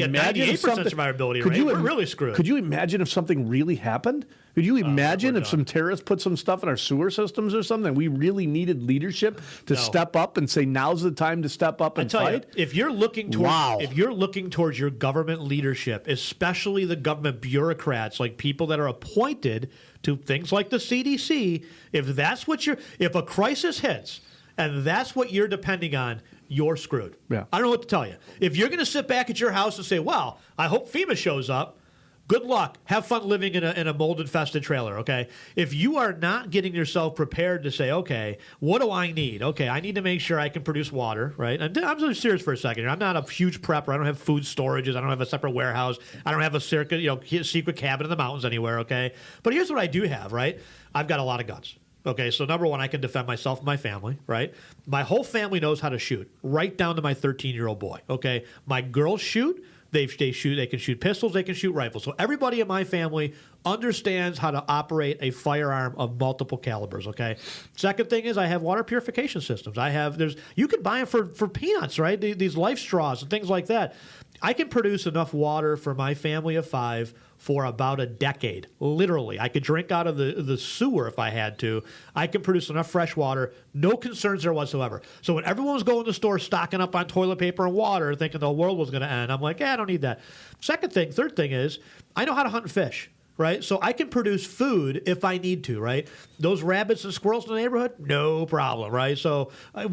a 98% survivability rate. We're really screwed. Could you imagine if something really happened? Could you imagine if some terrorists put some stuff in our sewer systems or something? We really needed leadership to step up and say, now's the time to step up and fight. If you're looking towards your government leadership, especially the government bureaucrats, like people that are appointed to things like the CDC, if a crisis hits and that's what you're depending on, you're screwed. Yeah. I don't know what to tell you. If you're going to sit back at your house and say, well, I hope FEMA shows up, good luck. Have fun living in a mold-infested trailer, okay? If you are not getting yourself prepared to say, okay, what do I need? Okay, I need to make sure I can produce water, right? And I'm really serious for a second here. I'm not a huge prepper. I don't have food storages. I don't have a separate warehouse. I don't have a secret cabin in the mountains anywhere, okay? But here's what I do have, right? I've got a lot of guns. Okay, so number one, I can defend myself and my family, right? My whole family knows how to shoot, right down to my 13-year-old boy, okay? My girls shoot. They can shoot pistols. They can shoot rifles. So everybody in my family understands how to operate a firearm of multiple calibers. Okay. Second thing is I have water purification systems. You can buy them for peanuts, right? These life straws and things like that. I can produce enough water for my family of 5 for about a decade. Literally, I could drink out of the sewer if I had to. I can produce enough fresh water. No concerns there whatsoever. So when everyone was going to the store stocking up on toilet paper and water, thinking the world was going to end, I'm like, I don't need that. Third thing is I know how to hunt and fish. Right, so I can produce food if I need to. Right, those rabbits and squirrels in the neighborhood, no problem. Right, so my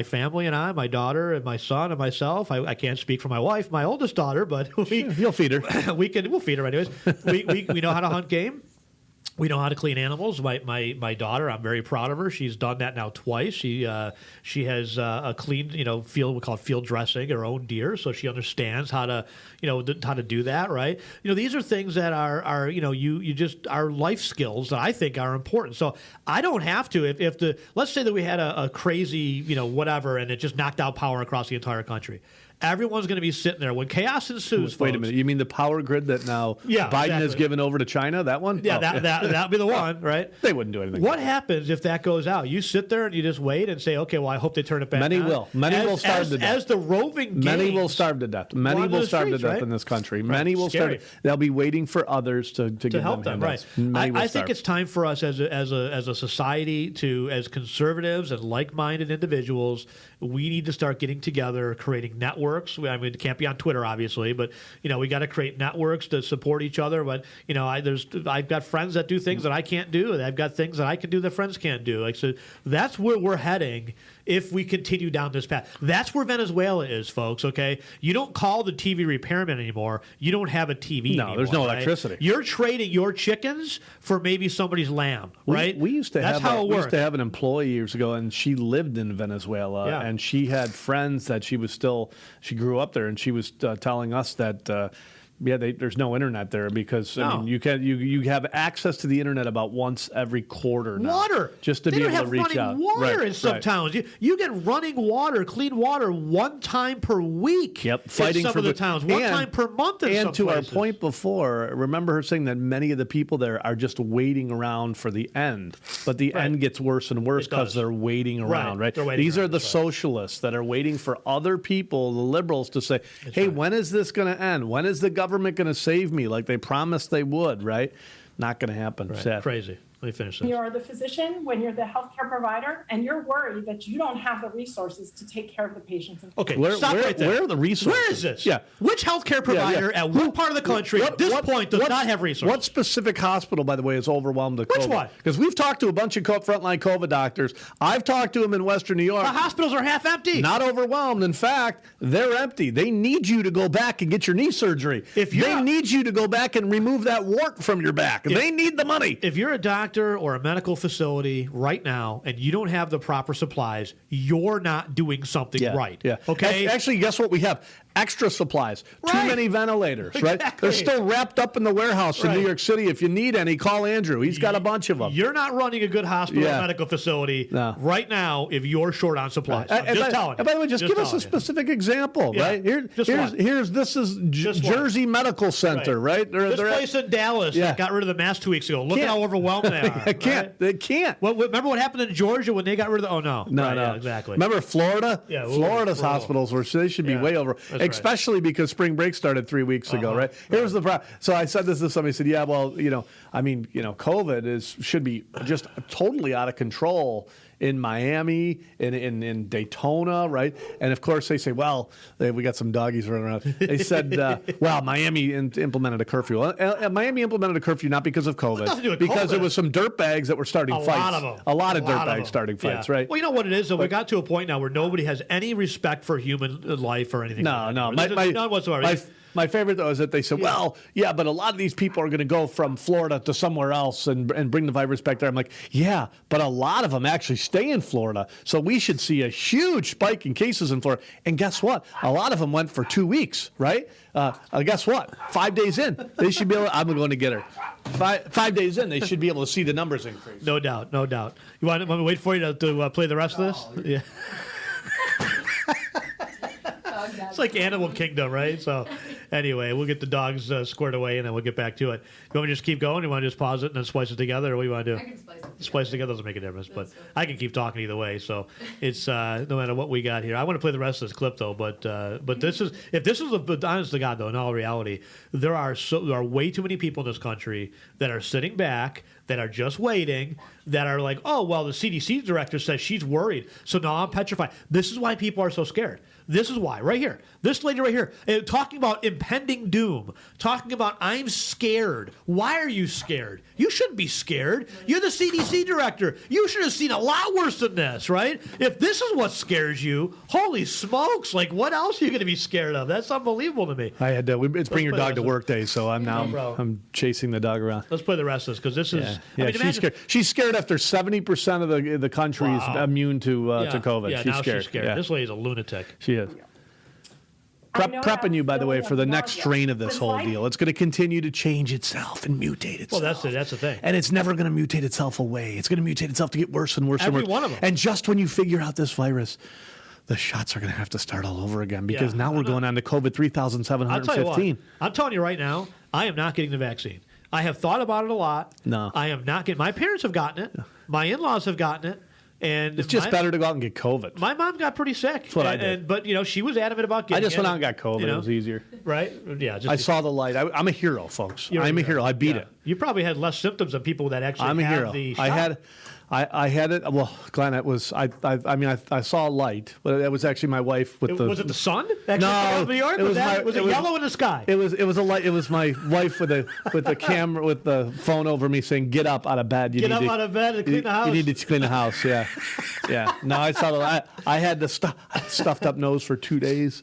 family and I, my daughter and my son and myself. I can't speak for my wife, my oldest daughter, but you'll feed her. We'll feed her anyways. We know how to hunt game. We know how to clean animals. My daughter, I'm very proud of her. She's done that now twice. She has a cleaned field, we call it field dressing, her own deer, so she understands how to how to do that. Right? These are things that are are life skills that I think are important. So I don't have to let's say that we had a crazy whatever and it just knocked out power across the entire country. Everyone's going to be sitting there when chaos ensues. Wait a minute. You mean the power grid that now Biden has given over to China? That one? Yeah, that'd be the one, right? They wouldn't do anything. What happens if that goes out? You sit there and you just wait and say, okay, well, I hope they turn it back. Many will. Many will starve to death. As the roving Many will starve to death. Many will starve to death in this country. Right. Many will starve. They'll be waiting for others to give help them. Right. I think it's time for us as a society as conservatives and like-minded individuals, we need to start getting together, creating networks. I mean, it can't be on Twitter, obviously, but we got to create networks to support each other. But I've got friends that do things that I can't do, and I've got things that I can do that friends can't do. So that's where we're heading if we continue down this path. That's where Venezuela is, folks. Okay, you don't call the TV repairman anymore. You don't have a TV. No, anymore, there's no right? electricity. You're trading your chickens for maybe somebody's lamb, right? We used to That's how it works. We used to have an employee years ago, and she lived in Venezuela, and she had friends that she grew up there, and she was telling us that. There's no internet there because I mean you have access to the internet about once every quarter now. Water, just to be able to reach out. They don't have running water in some towns. You get running water, clean water, one time per week. Yep, fighting in some of the towns, one time per month. In some to places. Our point before, remember her saying that many of the people there are just waiting around for the end, but the end gets worse and worse because they're waiting around. Right? These are the socialists that are waiting for other people, the liberals, to say, "Hey, when is this going to end? When is the government going to save me like they promised they would?" Right? Not going to happen. Right. Sad. Crazy. Let me finish this. You're the physician, when you're the healthcare provider, and you're worried that you don't have the resources to take care of the patients. Okay, stop right there. Where are the resources? Where is this? Yeah. Which healthcare provider at what part of the country at this point does not have resources? What specific hospital, by the way, is overwhelmed with COVID? Which one? Because we've talked to a bunch of frontline COVID doctors. I've talked to them in Western New York. The hospitals are half empty. Not overwhelmed. In fact, they're empty. They need you to go back and get your knee surgery. They need you to go back and remove that wart from your back. They need the money. If you're a doctor or a medical facility right now and you don't have the proper supplies, you're not doing something right. Yeah. Okay. Actually, guess what we have? Extra supplies. Too many ventilators, right? They're still wrapped up in the warehouse in New York City. If you need any, call Andrew. He's got a bunch of them. You're not running a good hospital or medical facility right now if you're short on supplies. I'm just telling you. And by the way, just give us a specific example, right? This is Jersey Medical Center, right? This place in Dallas that got rid of the mask 2 weeks ago. Look at how overwhelmed they are. They can't. Well, remember what happened in Georgia when they got rid of the... Oh, no. No. Exactly. Remember Florida? Yeah. Florida's hospitals they should be way over. Especially because spring break started 3 weeks ago, right? Here's the problem. So I said this to somebody. Said, yeah, well, COVID should be just totally out of control in Miami, in Daytona, right? And of course they say, well, we got some doggies running around. They said, well, Miami implemented a curfew. Miami implemented a curfew not because of COVID, because it was some dirtbags that were starting fights. A lot of dirtbags starting fights, right? Well, you know what it is, though? We got to a point now where nobody has any respect for human life or anything. No. None whatsoever. My favorite, though, is that they said, well, yeah, but a lot of these people are going to go from Florida to somewhere else and bring the virus back there. I'm like, yeah, but a lot of them actually stay in Florida. So we should see a huge spike in cases in Florida. And guess what? A lot of them went for 2 weeks, right? Guess what? 5 days in, they should be able to, I'm going to get her. 5 days in, they should be able to see the numbers increase. No doubt. You want me to wait for you to play the rest of this? Yeah. It's like Animal Kingdom, right? So, anyway, we'll get the dogs squared away, and then we'll get back to it. You want me to just keep going? You want to just pause it and then splice it together, or what do you want to do? I can splice it. Splice it together doesn't make a difference, but I can keep talking either way. So it's no matter what we got here. I want to play the rest of this clip though, but this is honest to God though. In all reality, there are way too many people in this country that are sitting back, that are just waiting, that are like, oh well, the CDC director says she's worried, so now I'm petrified. This is why people are so scared. This is why, right here. This lady right here, talking about impending doom, talking about I'm scared. Why are you scared? You shouldn't be scared. You're the CDC director. You should have seen a lot worse than this, right? If this is what scares you, holy smokes, like what else are you going to be scared of? That's unbelievable to me. I had it's bring your dog to work day, so I'm chasing the dog around. Let's play the rest of this because this is. Yeah, I mean, she's scared. She's scared after 70% of the country is immune to COVID. Yeah, she's now scared. She's scared. Yeah. This lady's a lunatic. She is. Prepping you, by the way, for the next strain of this whole deal. It's going to continue to change itself and mutate itself. Well, that's the thing. And it's never going to mutate itself away. It's going to mutate itself to get worse and worse and worse. Every one of them. And just when you figure out this virus, the shots are going to have to start all over again because now we're going on to COVID 3,715. I'm telling you right now, I am not getting the vaccine. I have thought about it a lot. No. I am not getting. My parents have gotten it. My in-laws have gotten it. And it's just better to go out and get COVID. My mom got pretty sick. That's what I did. But, she was adamant about getting it. I just went out and got COVID. It was easier. Right? Yeah. I saw the light. I'm a hero, folks. I'm a hero. I beat it. You probably had less symptoms than people that actually had the shot. I had it. Well, Glenn, it was. I saw a light, but it was actually my wife with the. Was it the sun? No, New York? Was it yellow in the sky? It was a light. It was my wife with the camera with the phone over me saying, "Get up out of bed. Get up out of bed and clean the house. You need to clean the house." Yeah, yeah. No, I saw the. I had the stuffed up nose for 2 days,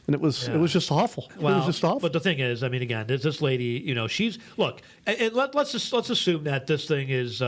and it was just awful. Well, it was just awful. But the thing is, I mean, again, this lady, she's and let's assume that this thing is.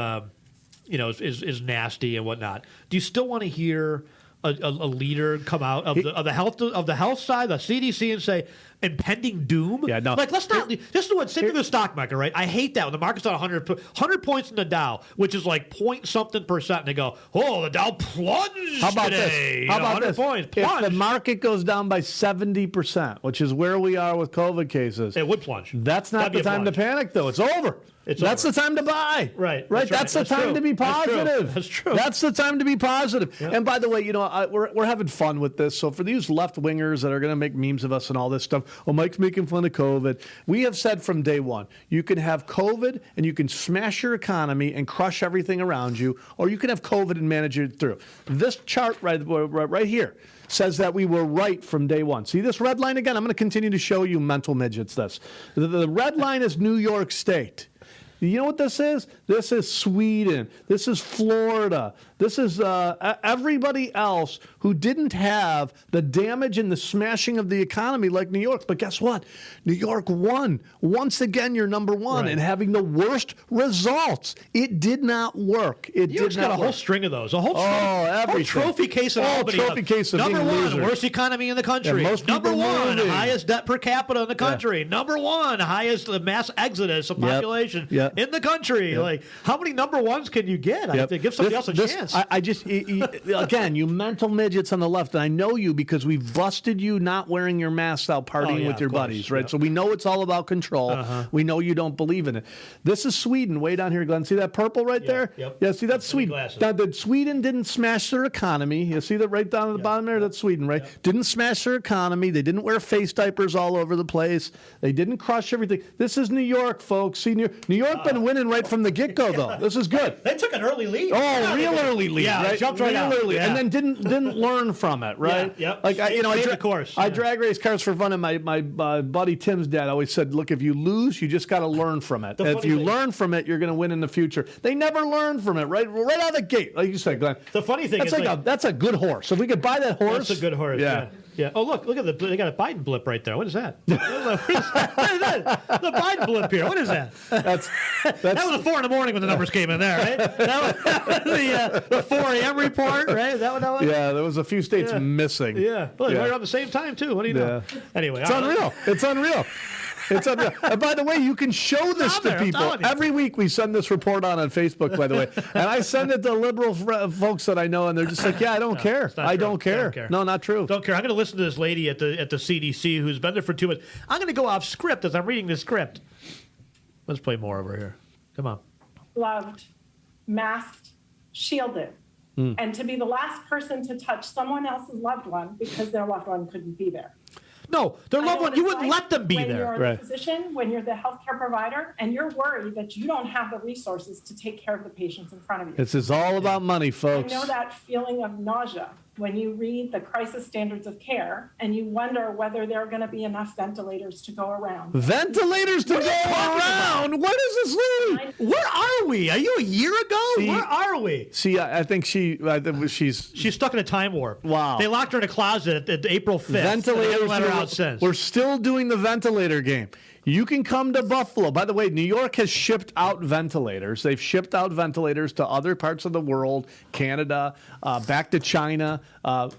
Is nasty and whatnot. Do you still want to hear a leader come out of the health side, the CDC, and say impending doom? Yeah, no. Like, let's not. This is what same thing with the stock market, right? I hate that when the market's on 100 points in the Dow, which is like point something %, and they go, "Oh, the Dow plunged How about today." this? How about 100 this? points If plunged. the market goes down by 70%, which is where we are with COVID cases, it would plunge. That's not That'd be the a time to plunge. panic, though. It's over. That's over. the time to buy. Right. That's the time to be positive. That's true. That's the time to be positive. Yep. And by the way, we're having fun with this. So for these left wingers that are going to make memes of us and all this stuff, Mike's making fun of COVID. We have said from day one, you can have COVID and you can smash your economy and crush everything around you, or you can have COVID and manage it through. This chart right here says that we were right from day one. See this red line again? I'm going to continue to show you mental midgets this. The red line is New York State. You know what this is? This is Sweden. This is Florida. This is everybody else who didn't have the damage and the smashing of the economy like New York. But guess what? New York won. Once again, you're number one and having the worst results. It did not work. New York's got a whole string of those. A whole trophy case in Albany. Trophy case of number being one, losers. worst economy in the country. Number one, highest debt per capita in the country. Number one, highest mass exodus of population in the country. Like, how many number ones can you get? I have to give somebody else a chance. I just, again, you mental midgets on the left, and I know you because we've busted you not wearing your masks out partying with your buddies, right? So we know it's all about control. We know you don't believe in it. This is Sweden, way down here, Glenn. See that purple right there? Yep. Yeah, see, that's Sweden. Now, Sweden didn't smash their economy. You see that right down at the bottom there? That's Sweden, right? Didn't smash their economy. They didn't wear face diapers all over the place. They didn't crush everything. This is New York, folks. See, New York been winning right from the get-go, though. This is good. They took an early lead. Oh, real early lead. Yeah, right? jumped right out. Early, and then didn't learn from it, right? Yeah, yep. Like I drag race cars for fun, and my buddy Tim's dad always said, "Look, if you lose, you just got to learn from it. If you learn from it, you're going to win in the future." They never learn from it, right out of the gate, like you said, Glenn. The funny thing that's a good horse. If we could buy that horse, that's a good horse. Yeah. Oh, look at they got a Biden blip right there. What is that? What is that? The Biden blip here. What is that? That was 4 a.m. when the numbers came in there, right? That was the 4 a.m. report, right? Is that what that was? Yeah, there was a few states missing. Yeah. Well, right around the same time too. What do you know? Anyway, it's unreal. It's unreal. It's unreal. And by the way, you can show this to people. Every week we send this report on Facebook, by the way. And I send it to liberal folks that I know, and they're just like, yeah, I don't care. I don't care. No, not true. Don't care. I'm going to listen to this lady at the CDC who's been there for 2 months. I'm going to go off script as I'm reading the script. Let's play more over here. Come on. Loved, masked, shielded. And to be the last person to touch someone else's loved one because their loved one couldn't be there. No, their loved one, you wouldn't let them be there. When you're the physician, when you're the healthcare provider, and you're worried that you don't have the resources to take care of the patients in front of you. This is all about money, folks. I know that feeling of nausea when you read the crisis standards of care and you wonder whether there are going to be enough ventilators to go around. Ventilators to go around? What is this mean? Where are we? Are you a year ago? Where are we? See, I think she's stuck in a time warp. Wow. They locked her in a closet at April 5th. Ventilators. Let her out since. We're still doing the ventilator game. You can come to Buffalo. By the way, New York has shipped out ventilators. They've shipped out ventilators to other parts of the world, Canada, back to China.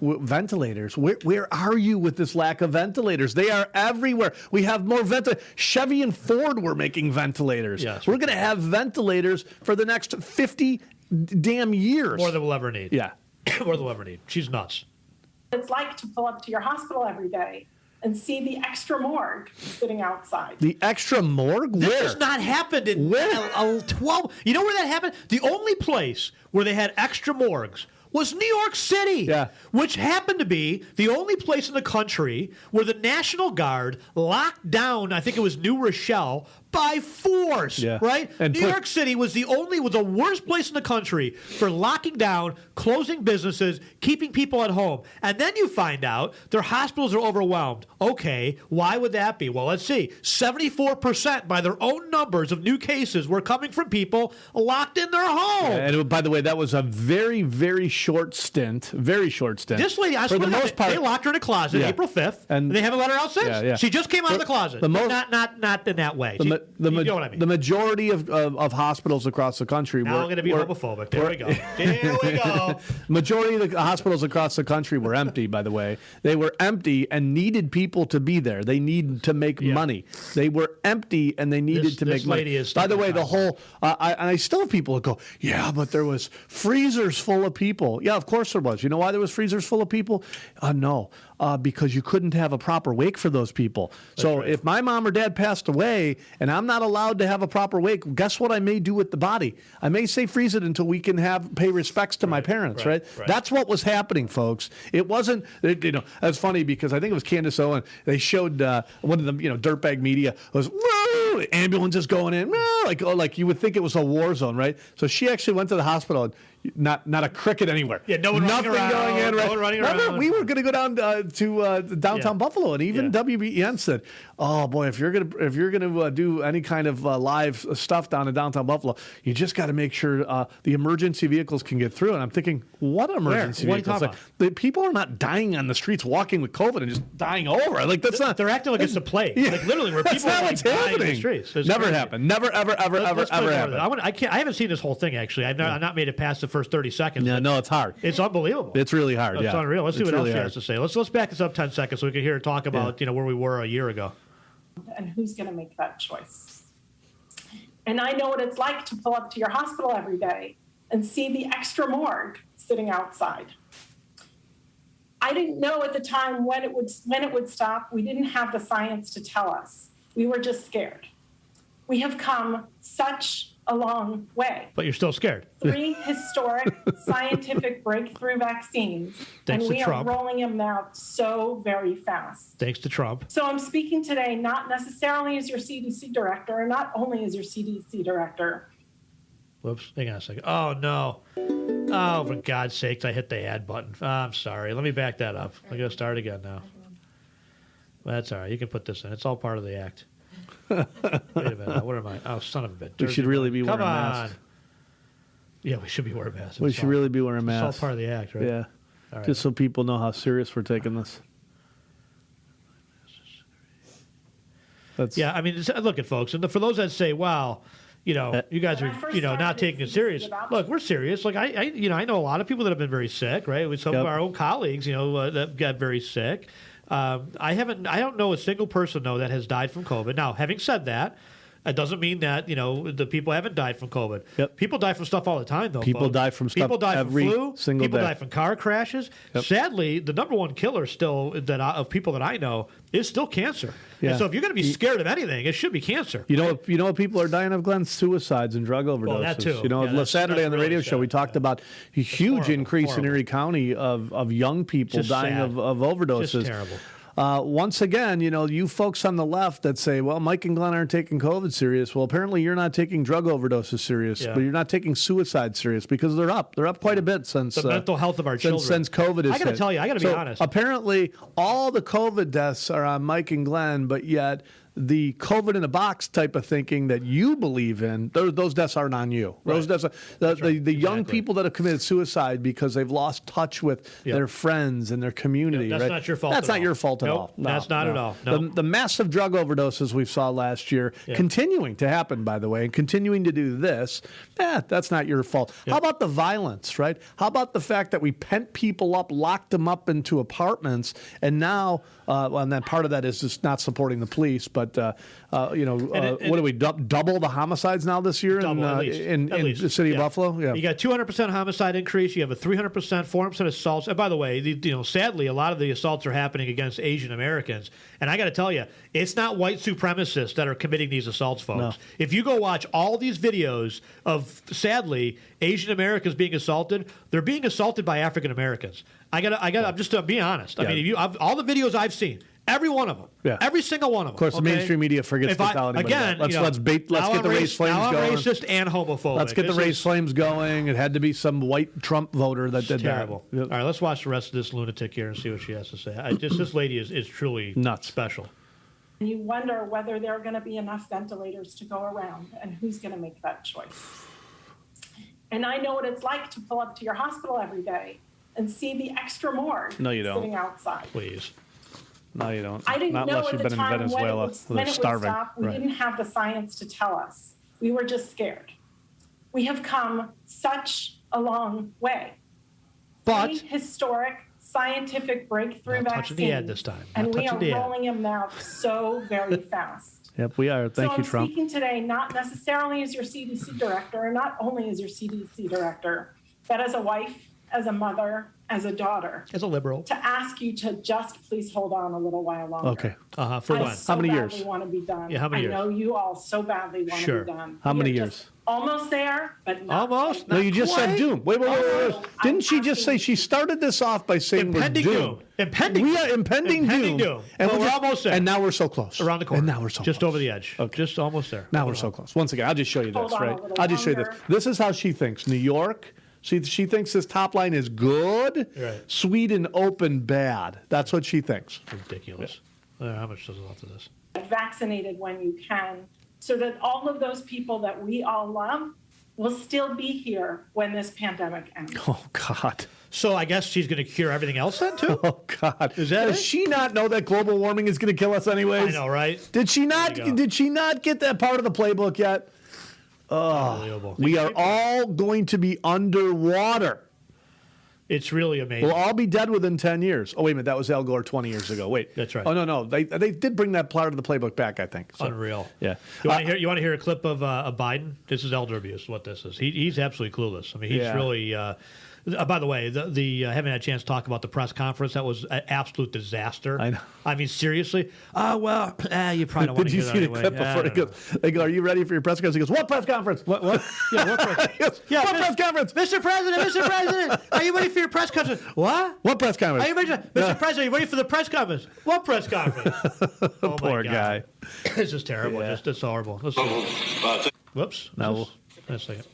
Ventilators. Where are you with this lack of ventilators? They are everywhere. We have more ventilators. Chevy and Ford were making ventilators. Yes, we're going to have ventilators for the next 50 damn years. More than we'll ever need. Yeah. More than we'll ever need. She's nuts. It's like to pull up to your hospital every day and see the extra morgue sitting outside. The extra morgue? This Where? has not happened in 12. You know where that happened? The only place where they had extra morgues was New York City, which happened to be the only place in the country where the National Guard locked down, I think it was New Rochelle, by force, right? And New York City was the worst place in the country for locking down, closing businesses, keeping people at home. And then you find out their hospitals are overwhelmed. Okay, why would that be? Well, let's see. 74% by their own numbers of new cases were coming from people locked in their home. Yeah, and by the way, that was a very, very short stint. Very short stint. This lady, I swear, for the most part, they locked her in a closet April 5th, and they haven't let her out since. She just came out of the closet. Not in that way. The you know what I mean. The majority of hospitals across the country now I'm going to be homophobic. There we go. There we go. Majority of the hospitals across the country were empty, by the way. They were empty and needed people to be there. They needed to make money. They were empty and they needed to make money. Lady is by the way, the whole I still have people that go, yeah, but there was freezers full of people. Yeah, of course there was. You know why there was freezers full of people? No. Because you couldn't have a proper wake for those people. So if my mom or dad passed away and I'm not allowed to have a proper wake, guess what I may do with the body? I may say freeze it until we can pay respects to my parents, right? That's what was happening, folks. It wasn't, that's funny because I think it was Candace Owen. They showed one of the, dirtbag media was, ambulances going in, like you would think it was a war zone, right? So she actually went to the hospital and not a cricket anywhere. Yeah, no one nothing running around, going in. Right? No one running around. Remember, we were going to go down to downtown Buffalo, and even WBEN said, "Oh boy, if you're gonna do any kind of live stuff down in downtown Buffalo, you just got to make sure the emergency vehicles can get through." And I'm thinking, what emergency vehicles? The people are not dying on the streets, walking with COVID and just dying over. Like that's not. They're acting like it's a plague. Like literally, where people are like dying in the streets. Never happened. Never, ever happened. I haven't seen this whole thing actually. I've not made it past the first 30 seconds. Yeah, no, it's hard. It's unbelievable. It's really hard. It's unreal. Let's see what else she has to say. Let's back this up 10 seconds so we can hear her talk about where we were a year ago. And who's going to make that choice? And I know what it's like to pull up to your hospital every day and see the extra morgue sitting outside. I didn't know at the time when it would stop. We didn't have the science to tell us. We were just scared. We have come such a long way. But you're still scared. 3 historic scientific breakthrough vaccines, and we are rolling them out so very fast. Thanks to Trump. So I'm speaking today not necessarily as your CDC director, and not only as your CDC director. Whoops, hang on a second. Oh, no. Oh, for God's sakes, I hit the add button. I'm sorry. Let me back that up. I'm going to start again now. Well, that's all right. You can put this in. It's all part of the act. Wait a minute. What am I? Oh, son of a bitch. We should really be wearing masks. Yeah, we should be wearing masks. We should really be wearing masks. It's all part of the act, right? Yeah. Right. Just so people know how serious we're taking this. Yeah, I mean, look at folks. And for those that say, wow, you guys are, not taking it serious. Look, we're serious. Like, I know a lot of people that have been very sick, right? With some of our own colleagues, that got very sick. I don't know a single person, though, that has died from COVID. Now, having said that, it doesn't mean that, the people haven't died from COVID. Yep. People die from stuff all the time, though. People folks. die from stuff People die every from flu. single People day. die from car crashes. Yep. Sadly, the number one killer still of people that I know is still cancer. Yeah. And so if you're going to be scared of anything, it should be cancer. You know what people are dying of, Glenn? Suicides and drug overdoses. Well, that too. Saturday on the really radio sad. show, we talked about a huge horrible, increase in horrible. Erie County of young people Just dying sad. of overdoses. Just terrible. Once again, you folks on the left that say, well, Mike and Glenn aren't taking COVID serious. Well, apparently you're not taking drug overdoses serious, Yeah. but you're not taking suicide serious because they're up. They're up quite a bit since The mental health of our children. Since COVID is I got to hit. tell you, I got to be honest. Apparently, all the COVID deaths are on Mike and Glenn, but yet the COVID in a box type of thinking that you believe in, those deaths aren't on you. Right. Those deaths are, the young people that have committed suicide because they've lost touch with their friends and their community. That's right? not your fault That's at not all. your fault at Nope, all. that's not at all. Nope. The massive drug overdoses we saw last year, continuing to happen, by the way, and continuing to do this, that's not your fault. How about the violence, right? How about the fact that we pent people up, locked them up into apartments, and now, and then part of that is just not supporting the police, but what do we double the homicides now this year in the city of Buffalo? Yeah, you got 200% homicide increase. You have a 300%, 400% assaults. And by the way, sadly, a lot of the assaults are happening against Asian Americans. And I got to tell you, it's not white supremacists that are committing these assaults, folks. No. If you go watch all these videos of, sadly, Asian Americans being assaulted, they're being assaulted by African Americans. I'm just being honest. I mean, all the videos I've seen. Every one of them. Every single one of them. Of course, the mainstream media forgets to tell anybody again, that. Let's get the race flames now going. I'm racist and homophobic. Let's get the race flames going. It had to be some white Trump voter that did terrible. that. All right, let's watch the rest of this lunatic here and see what she has to say. This lady is truly nuts, special. And you wonder whether there are going to be enough ventilators to go around and who's going to make that choice. And I know what it's like to pull up to your hospital every day and see the extra morgue sitting outside. Please. No, you don't. I didn't Not know unless at you've the been in time Venezuela. when it would starving. stop. We Right. didn't have the science to tell us. We were just scared. We have come such a long way. But Three historic scientific breakthrough not touching the ad vaccines, this time. and Not we are touching the ad. rolling them out so very fast. Yep, we are. Thank so you, I'm Trump. speaking today not necessarily as your CDC director, and not only as your CDC director, but as a wife, as a mother, as a daughter, as a liberal, to ask you to just please hold on a little while longer. Okay. For I when? so How many badly years? want to be done. Yeah, how many years? I know you all so badly want Sure. to be done. How We many are years? just almost there, but not Almost? quite. No, you just said doom. Wait. I'm Didn't she just say asking she started this off by saying Impending we're doom. doomed? Impending. We are impending doom. And Well, we're almost there. And now we're so close. Around the corner. And now we're so just close. over the edge. Okay. Just almost there. Now we're so close. Once again, I'll just show you Hold this, on a right? little I'll just show you this. longer. This is how she thinks. New York, she thinks this top line is good. Right. Sweden open bad. That's what she thinks. Ridiculous. How much does it left of this? Vaccinated when you can, so that all of those people that we all love will still be here when this pandemic ends. Oh, God. So I guess she's going to cure everything else then, too? Oh, God. Is that Does it? she not know that global warming is going to kill us anyways? I know, right? Did she not? There you go. Did she not get that part of the playbook yet? Unbelievable. We are all going to be underwater. It's really amazing. We'll all be dead within 10 years. Oh, wait a minute. That was Al Gore 20 years ago. Wait. That's right. Oh, no. They did bring that part of the playbook back, I think. So, Unreal. Yeah. You want to hear a clip of Biden? This is elder abuse. What this is? He's absolutely clueless. I mean, he's really. By the way, I haven't had a chance to talk about the press conference. That was an absolute disaster. I know. I mean, seriously. You probably don't want Did to you hear see that the anyway. clip before he goes? They go, "Are you ready for your press conference?" He goes, "What press conference? What? Yeah, what press? He goes, what press conference? Mr. President, are you ready for your press conference? What? What press conference? Are you ready, Mr. President? Are you ready for the press conference? What press conference? Oh my Poor God. guy. It's just terrible. Yeah. It's horrible. Let's see. Whoops. No. Wait a second.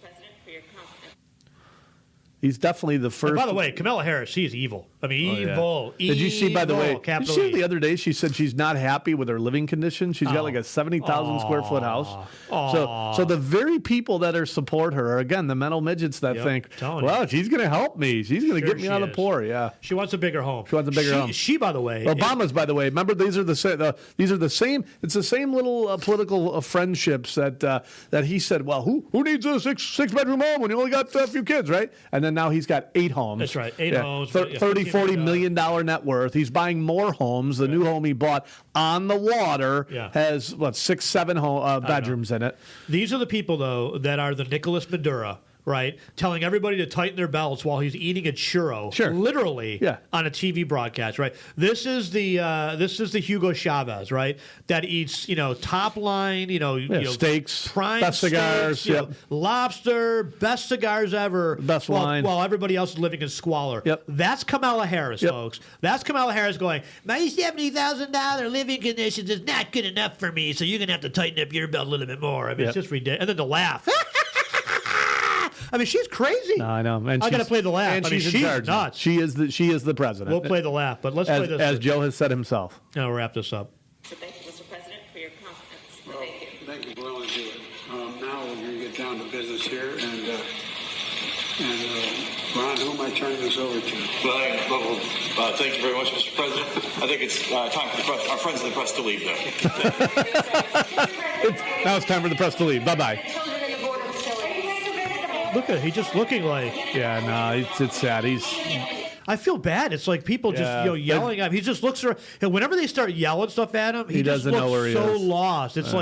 He's definitely the first. And by the way, Kamala Harris, she's evil. I mean, evil. Did you see, by the way, did capital you see E. the other day she said she's not happy with her living conditions? She's got like a 70,000 square foot house. So the very people that support her are, again, the mental midgets that think, telling well, she's going to help me. She's going to get me out of the poor. Yeah. She wants a bigger home. She wants a bigger home. She, by the way, Obama's, by the way, remember these are the same. It's the same little political friendships that he said. Well, who needs a six bedroom home when you only got a few kids, right? And then now he's got 8 homes. That's right, 8 homes. $30-40 million net worth. He's buying more homes. The new home he bought on the water has, 6-7 bedrooms in it. These are the people, though, that are the Nicolas Maduro, right? Telling everybody to tighten their belts while he's eating a churro, literally on a TV broadcast, right? This is the Hugo Chavez, right? That eats, top line, steaks, prime best cigars, steaks, lobster, best cigars ever, best wine, while everybody else is living in squalor. That's Kamala Harris, folks. That's Kamala Harris going, my $70,000 living conditions is not good enough for me, so you're gonna have to tighten up your belt a little bit more. I mean, it's just ridiculous. And then to laugh. I mean, she's crazy. No, I know. And I got to play the laugh. And she's nuts. She is the president. We'll play the laugh, but let's play this. As Joe has said himself. Now we'll wrap this up. So thank you, Mr. President, for your confidence. Well, thank you for allowing me to do it. Now we're going to get down to business here, and Ron, who am I turning this over to? Well, thank you very much, Mr. President. I think it's time for the press, our friends in the press to leave now. Now it's time for the press to leave. Bye-bye. Look at he's just looking like. Yeah, no, it's sad. I feel bad. It's like people just yelling at him. He just looks around. And whenever they start yelling stuff at him, he just doesn't know where he looks so is. lost. It's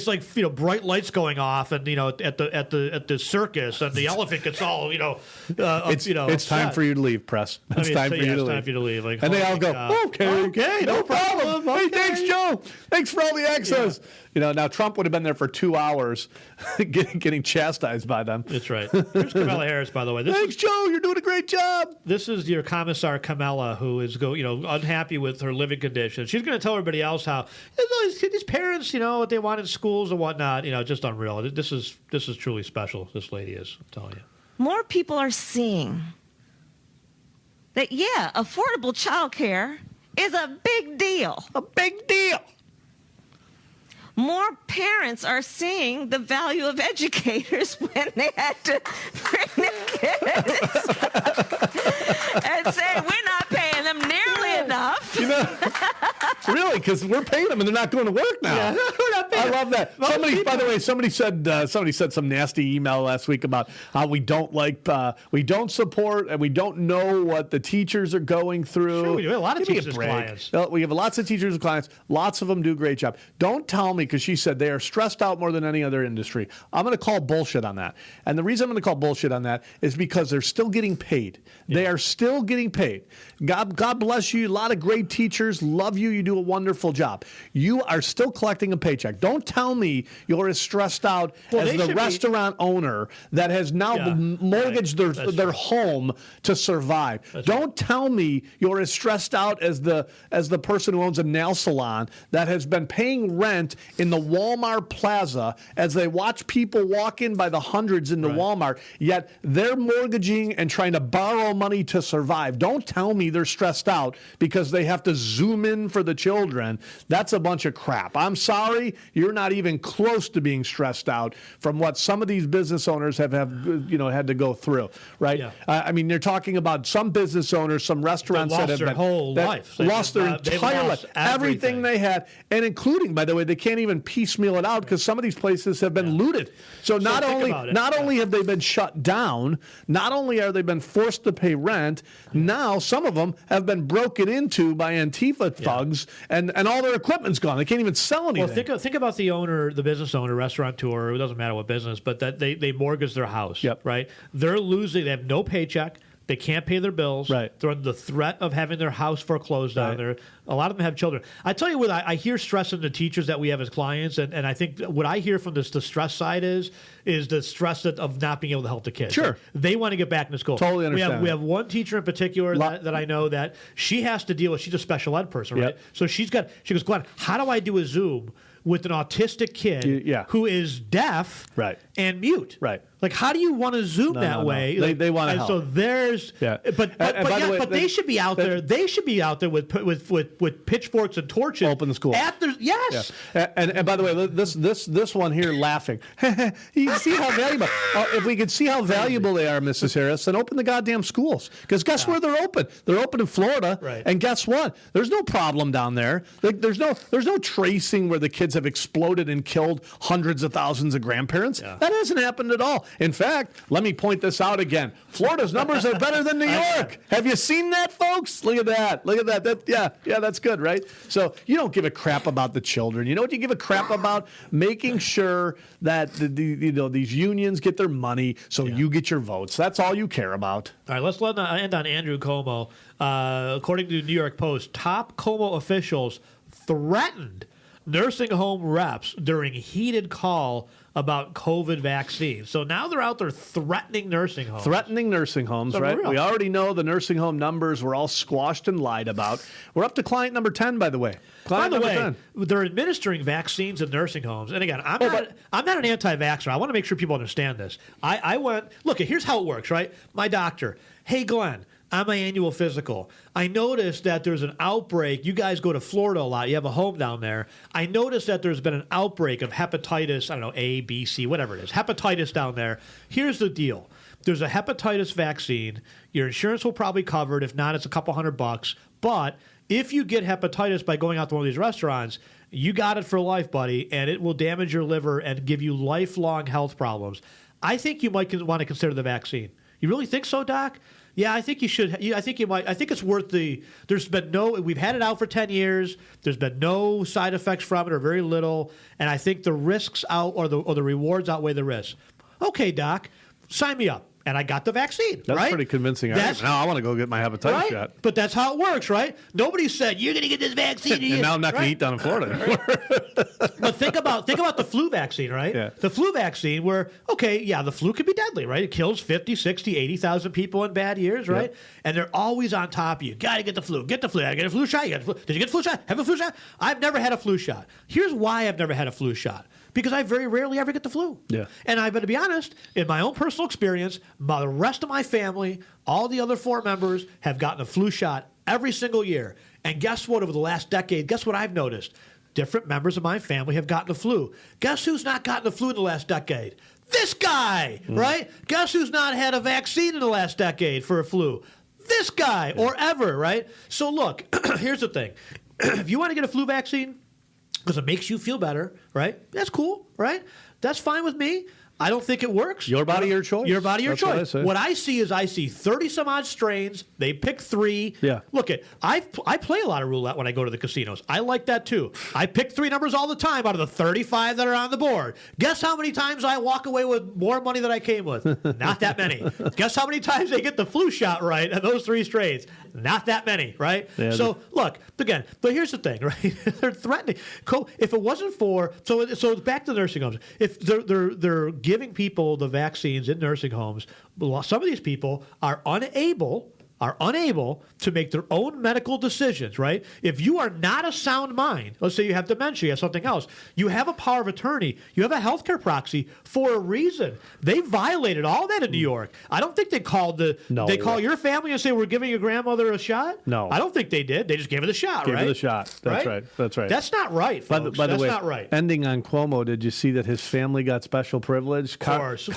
like bright lights going off, and at the circus, and the elephant gets all It's time for you to leave, press. It's time for you to leave. Like, and they all go, okay, no problem. Okay. Hey, thanks, Joe. Thanks for all the access. Now Trump would have been there for 2 hours, getting chastised by them. That's right. Here's Kamala Harris, by the way. Thanks, Joe. You're doing a great job. This is your commissar Kamala, who is unhappy with her living conditions. She's going to tell everybody else how these parents, what they want in schools and whatnot. Just unreal. This is truly special. This lady is. I'm telling you. More people are seeing that affordable childcare is a big deal. A big deal. More parents are seeing the value of educators when they had to bring their kids and say, we're not paying them nearly enough. Really, because we're paying them and they're not going to work now. Yeah, we're not paying I love that. Somebody said some nasty email last week about how we don't support, and we don't know what the teachers are going through. Sure, we do. We have a lot of teachers as clients. We have lots of teachers as clients. Lots of them do a great job. Don't tell me, because she said they are stressed out more than any other industry. I'm going to call bullshit on that. And the reason I'm going to call bullshit on that is because they're still getting paid. Yeah. They are still getting paid. God bless you. A lot of great teachers. Love you. You do a wonderful job. You are still collecting a paycheck. Don't tell me you're as stressed out as the restaurant owner that has now mortgaged their home to survive. Don't tell me you're as stressed out as the person who owns a nail salon that has been paying rent in the Walmart Plaza as they watch people walk in by the hundreds into Walmart, yet they're mortgaging and trying to borrow money to survive. Don't tell me they're stressed out because they have to zoom in for the children. That's a bunch of crap. I'm sorry, you're not even close to being stressed out from what some of these business owners have had to go through, right? Yeah. I mean, they're talking about some business owners, some restaurants that have their whole life. Lost their entire life, everything they had, and including, by the way, they can't even piecemeal it out because some of these places have been looted. So not only have they been shut down, not only are they been forced to pay rent, now some of them have been broken into by Antifa thugs, and all their equipment's gone. They can't even sell anything. Well, think about the business owner, restaurateur, it doesn't matter what business, but that they mortgage their house, right? They're losing, they have no paycheck. They can't pay their bills. Right. They're under the threat of having their house foreclosed on. A lot of them have children. I tell you what, I hear stress in the teachers that we have as clients, and I think what I hear from the stress side is the stress of not being able to help the kids. Sure. Like, they want to get back into school. Totally understand. We have one teacher in particular that I know that she has to deal with. She's a special ed person, right? So she goes, Glenn, how do I do a Zoom with an autistic kid who is deaf and mute? Right. Like, how do you want to Zoom that way? No. They want to help. So there's, but they should be out there. They should be out there with pitchforks and torches. Open the school. Yes. Yeah. And by the way, this one here laughing. You can see how valuable. If we could see how valuable they are, Mrs. Harris, then open the goddamn schools. Because guess where they're open? They're open in Florida. Right. And guess what? There's no problem down there. There's no tracing where the kids have exploded and killed hundreds of thousands of grandparents. Yeah. That hasn't happened at all. In fact, let me point this out again. Florida's numbers are better than New York. Have you seen that, folks? Look at that. Look at that. Yeah, that's good, right? So you don't give a crap about the children. You know what you give a crap about? Making sure that these unions get their money so you get your votes. That's all you care about. All right, let's end on Andrew Cuomo. According to the New York Post, top Cuomo officials threatened nursing home reps during heated call about COVID vaccines. So now they're out there threatening nursing homes. Threatening nursing homes, right? We already know the nursing home numbers were all squashed and lied about. We're up to client number 10, by the way. Client number 10. They're administering vaccines in nursing homes. And again, I'm not an anti-vaxxer. I want to make sure people understand this. I went, look, here's how it works, right? My doctor, hey, Glenn, on my annual physical, I noticed that there's an outbreak. You guys go to Florida a lot. You have a home down there. I noticed that there's been an outbreak of hepatitis, I don't know, A, B, C, whatever it is, hepatitis down there. Here's the deal. There's a hepatitis vaccine. Your insurance will probably cover it. If not, it's a couple $100. But if you get hepatitis by going out to one of these restaurants, you got it for life, buddy, and it will damage your liver and give you lifelong health problems. I think you might want to consider the vaccine. You really think so, Doc? Yeah, I think you should. I think you might. I think it's worth the. There's been no. We've had it out for 10 years. There's been no side effects from it, or very little. And I think the risks or the rewards outweigh the risks. Okay, Doc, sign me up. And I got the vaccine. That's right? pretty convincing. Now I want to go get my hepatitis shot. But that's how it works, right? Nobody said you're going to get this vaccine. And now I'm not going to eat down in Florida. But think about the flu vaccine, right? Yeah. The flu vaccine where, the flu can be deadly, right? It kills 50, 60, 80,000 people in bad years, right? Yep. And they're always on top of you. Got to get the flu. Get the flu. Get a flu shot. Did you get a flu shot? Have a flu shot? I've never had a flu shot. Here's why I've never had a flu shot. Because I very rarely ever get the flu. Yeah. And I'm going to be honest, in my own personal experience, the rest of my family, all the other 4 members have gotten a flu shot every single year. And guess what? Over the last decade, guess what I've noticed? Different members of my family have gotten the flu. Guess who's not gotten the flu in the last decade? This guy, right? Guess who's not had a vaccine in the last decade for a flu? This guy, or ever, right? So look, here's the thing. If you want to get a flu vaccine, because it makes you feel better, right? That's cool, right? That's fine with me. I don't think it works. Your body, your choice. Your body, your choice. What I see is 30-some-odd strains. They pick 3. Yeah. Look, I play a lot of roulette when I go to the casinos. I like that, too. I pick 3 numbers all the time out of the 35 that are on the board. Guess how many times I walk away with more money than I came with? Not that many. Guess how many times they get the flu shot right on those 3 strains? Not that many, right? Yeah, so, look, again, but here's the thing, right? They're threatening. If it wasn't for, so back to the nursing homes. If they're giving people the vaccines in nursing homes, some of these people are unable to make their own medical decisions, right? If you are not a sound mind, let's say you have dementia, you have something else, you have a power of attorney, you have a healthcare proxy for a reason. They violated all that in New York. I don't think they called they call your family and say, we're giving your grandmother a shot? No. I don't think they did. They just gave her the shot, right? Gave her the shot. That's right. That's right. That's not right, folks. By the way, not right. Ending on Cuomo, did you see that his family got special privilege? Of course.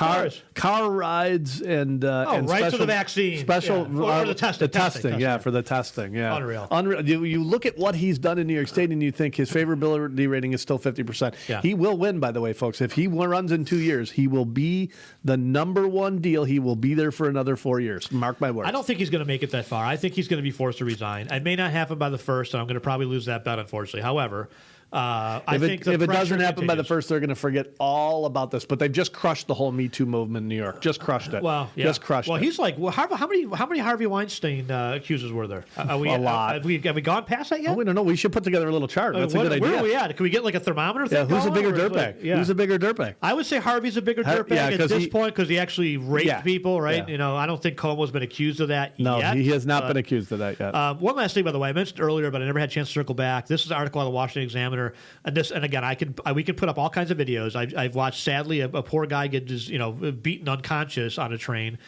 Car rides and right special, to the vaccine. Special for the testing. Yeah, for the testing. Yeah, unreal. You look at what he's done in New York State, and you think his favorability rating is still 50%. Yeah. He will win, by the way, folks. If he runs in 2 years, he will be the #1 deal. He will be there for another 4 years. Mark my words. I don't think he's going to make it that far. I think he's going to be forced to resign. It may not happen by the 1st, and I'm going to probably lose that bet, unfortunately. However, I think if it doesn't happen continues. by the 1st, they're going to forget all about this. But they've just crushed the whole Me Too movement in New York. Just crushed it. Well, yeah. Just crushed it. Well, he's like, how many Harvey Weinstein accusers were there? A lot. Have we gone past that yet? Oh, we don't know. We should put together a little chart. That's a good idea. Where are we at? Can we get like a thermometer thing? Yeah, who's a bigger dirtbag? Who's a bigger dirtbag? I would say Harvey's a bigger dirtbag at this point because he actually raped people, right? Yeah. You know, I don't think Cuomo's been accused of that yet. No, he has not been accused of that yet. One last thing, by the way, I mentioned earlier, but I never had a chance to circle back. This is an article on the Washington Examiner, and again, we can put up all kinds of videos. I've watched, sadly, a poor guy get beaten unconscious on a train.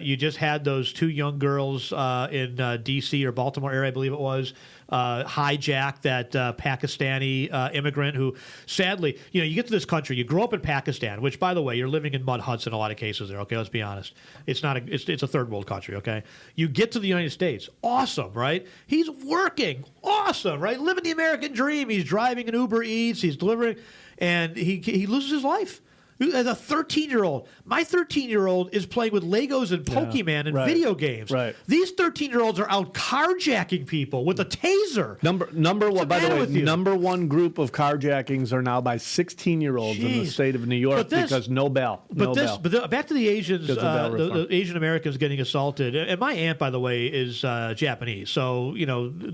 You just had those 2 young girls in D.C. or Baltimore area, I believe it was, hijacked that Pakistani immigrant who, sadly, you get to this country, you grow up in Pakistan, which, by the way, you're living in mud huts in a lot of cases there. Okay, let's be honest. It's not. It's a third world country. Okay, you get to the United States, awesome, right? He's working, awesome, right? Living the American dream. He's driving an Uber Eats. He's delivering, and he loses his life. As a 13-year-old, my 13-year-old is playing with Legos and Pokemon and video games. Right. These 13-year-olds are out carjacking people with a taser. Number one, by the way, number one group of carjackings are now by 16-year-olds in the state of New York because no bail. But back to the Asians, the Asian Americans getting assaulted. And my aunt, by the way, is Japanese. So,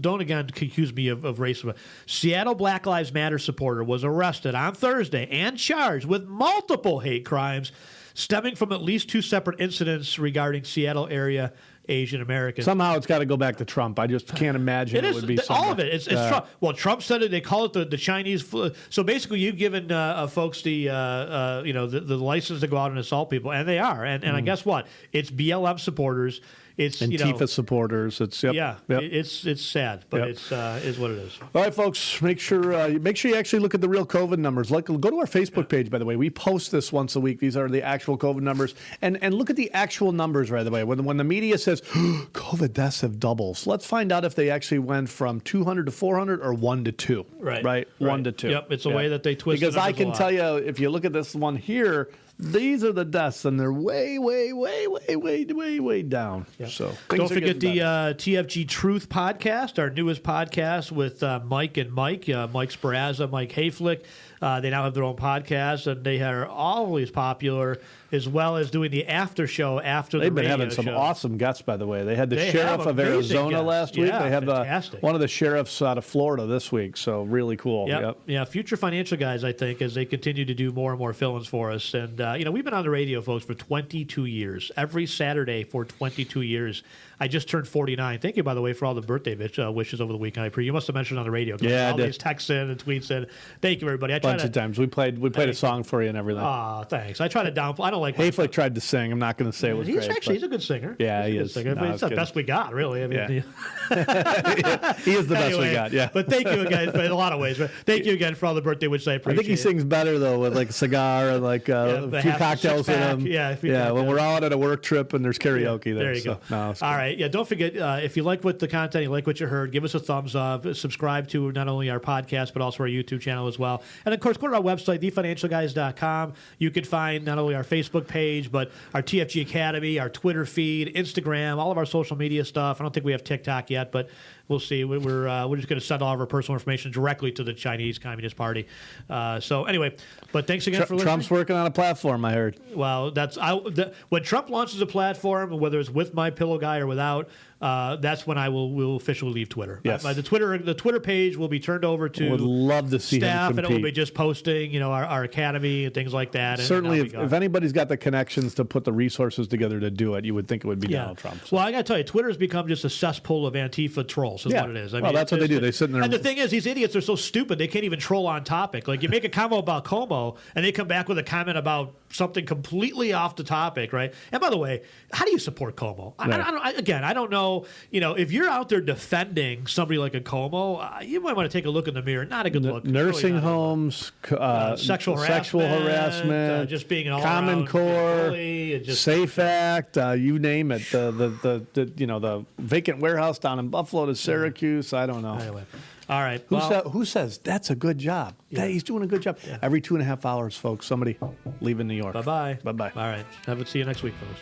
don't again accuse me of racism. Seattle Black Lives Matter supporter was arrested on Thursday and charged with multiple hate crimes stemming from at least 2 separate incidents regarding Seattle area Asian Americans. Somehow it's got to go back to Trump. I just can't imagine it would be all of it. It's Trump. Well, Trump said it. They call it the Chinese flu. So basically, you've given folks the license to go out and assault people, and they are. And I guess what? It's BLM supporters. It's Antifa supporters. It's it's sad, but it's is what it is. All right, folks, make sure you actually look at the real COVID numbers. Go to our Facebook page, by the way. We post this once a week. These are the actual COVID numbers, and look at the actual numbers right away. When the media says COVID deaths have doubled, so let's find out if they actually went from 200 to 400 or 1 to 2. Right. 1 to 2. Yep, it's a way that they twist. Because I can tell you, if you look at this one here. These are the deaths, and they're way, way, way, way, way, way, way down. Yep. So don't forget the TFG Truth podcast, our newest podcast with Mike and Mike, Mike Sparazza, Mike Hayflick. They now have their own podcast, and they are always popular, as well as doing the after show after the radio show. They've been having some awesome guests, by the way. They had the sheriff of Arizona last week. They have one of the sheriffs out of Florida this week, so really cool. Yep. Yeah, future financial guys, I think, as they continue to do more and more fill-ins for us. And, we've been on the radio, folks, for 22 years. Every Saturday for 22 years. I just turned 49. Thank you, by the way, for all the birthday wishes over the weekend. You must have mentioned on the radio. Yeah, all these texts in and tweets in. Thank you, everybody. Bunch of times. We played a song for you and everything. Thanks. I try to downplay. I don't like. Hayflick tried to sing. I'm not going to say it was great. He's a good singer. Yeah, he is. Singer, but it's the best we got, really. I mean, he is the best we got. Yeah. But thank you again in a lot of ways. Thank you again for all the birthday wishes. I appreciate. I think he sings better though with like a cigar and like a few cocktails in him. Yeah. When we're out at a work trip and there's karaoke there. There you go. All right. Yeah. Don't forget. If you like what the content, you like what you heard, give us a thumbs up. Subscribe to not only our podcast, but also our YouTube channel as well. And, of course, go to our website, thefinancialguys.com. You can find not only our Facebook page, but our TFG Academy, our Twitter feed, Instagram, all of our social media stuff. I don't think we have TikTok yet, but we'll see. We're just going to send all of our personal information directly to the Chinese Communist Party. So, anyway, but thanks again for listening. Trump's working on a platform, I heard. Well, when Trump launches a platform, whether it's with my pillow guy or without, that's when we'll officially leave Twitter. Yes. The Twitter page will be turned over to would love to see staff, him and it will be just posting, our academy and things like that. Certainly, if anybody's got the connections to put the resources together to do it, you would think it would be Donald Trump. So. Well, I got to tell you, Twitter has become just a cesspool of Antifa trolls. Is what it is. I mean, that's what they do. They sit in there. And the thing is, these idiots are so stupid they can't even troll on topic. Like you make a comment about Cuomo, and they come back with a comment about something completely off the topic, right? And by the way, how do you support Cuomo? Right. I don't know. If you're out there defending somebody like a Cuomo, you might want to take a look in the mirror. Not a good look. Nursing homes, sexual harassment, just being an Common Core, just, Safe Act, you name it. The vacant warehouse down in Buffalo to Syracuse. I don't know. Anyway. All right. Who says that's a good job? Yeah. He's doing a good job. Yeah. Every 2.5 hours, folks, somebody leaving New York. Bye-bye. Bye-bye. All right. See you next week, folks.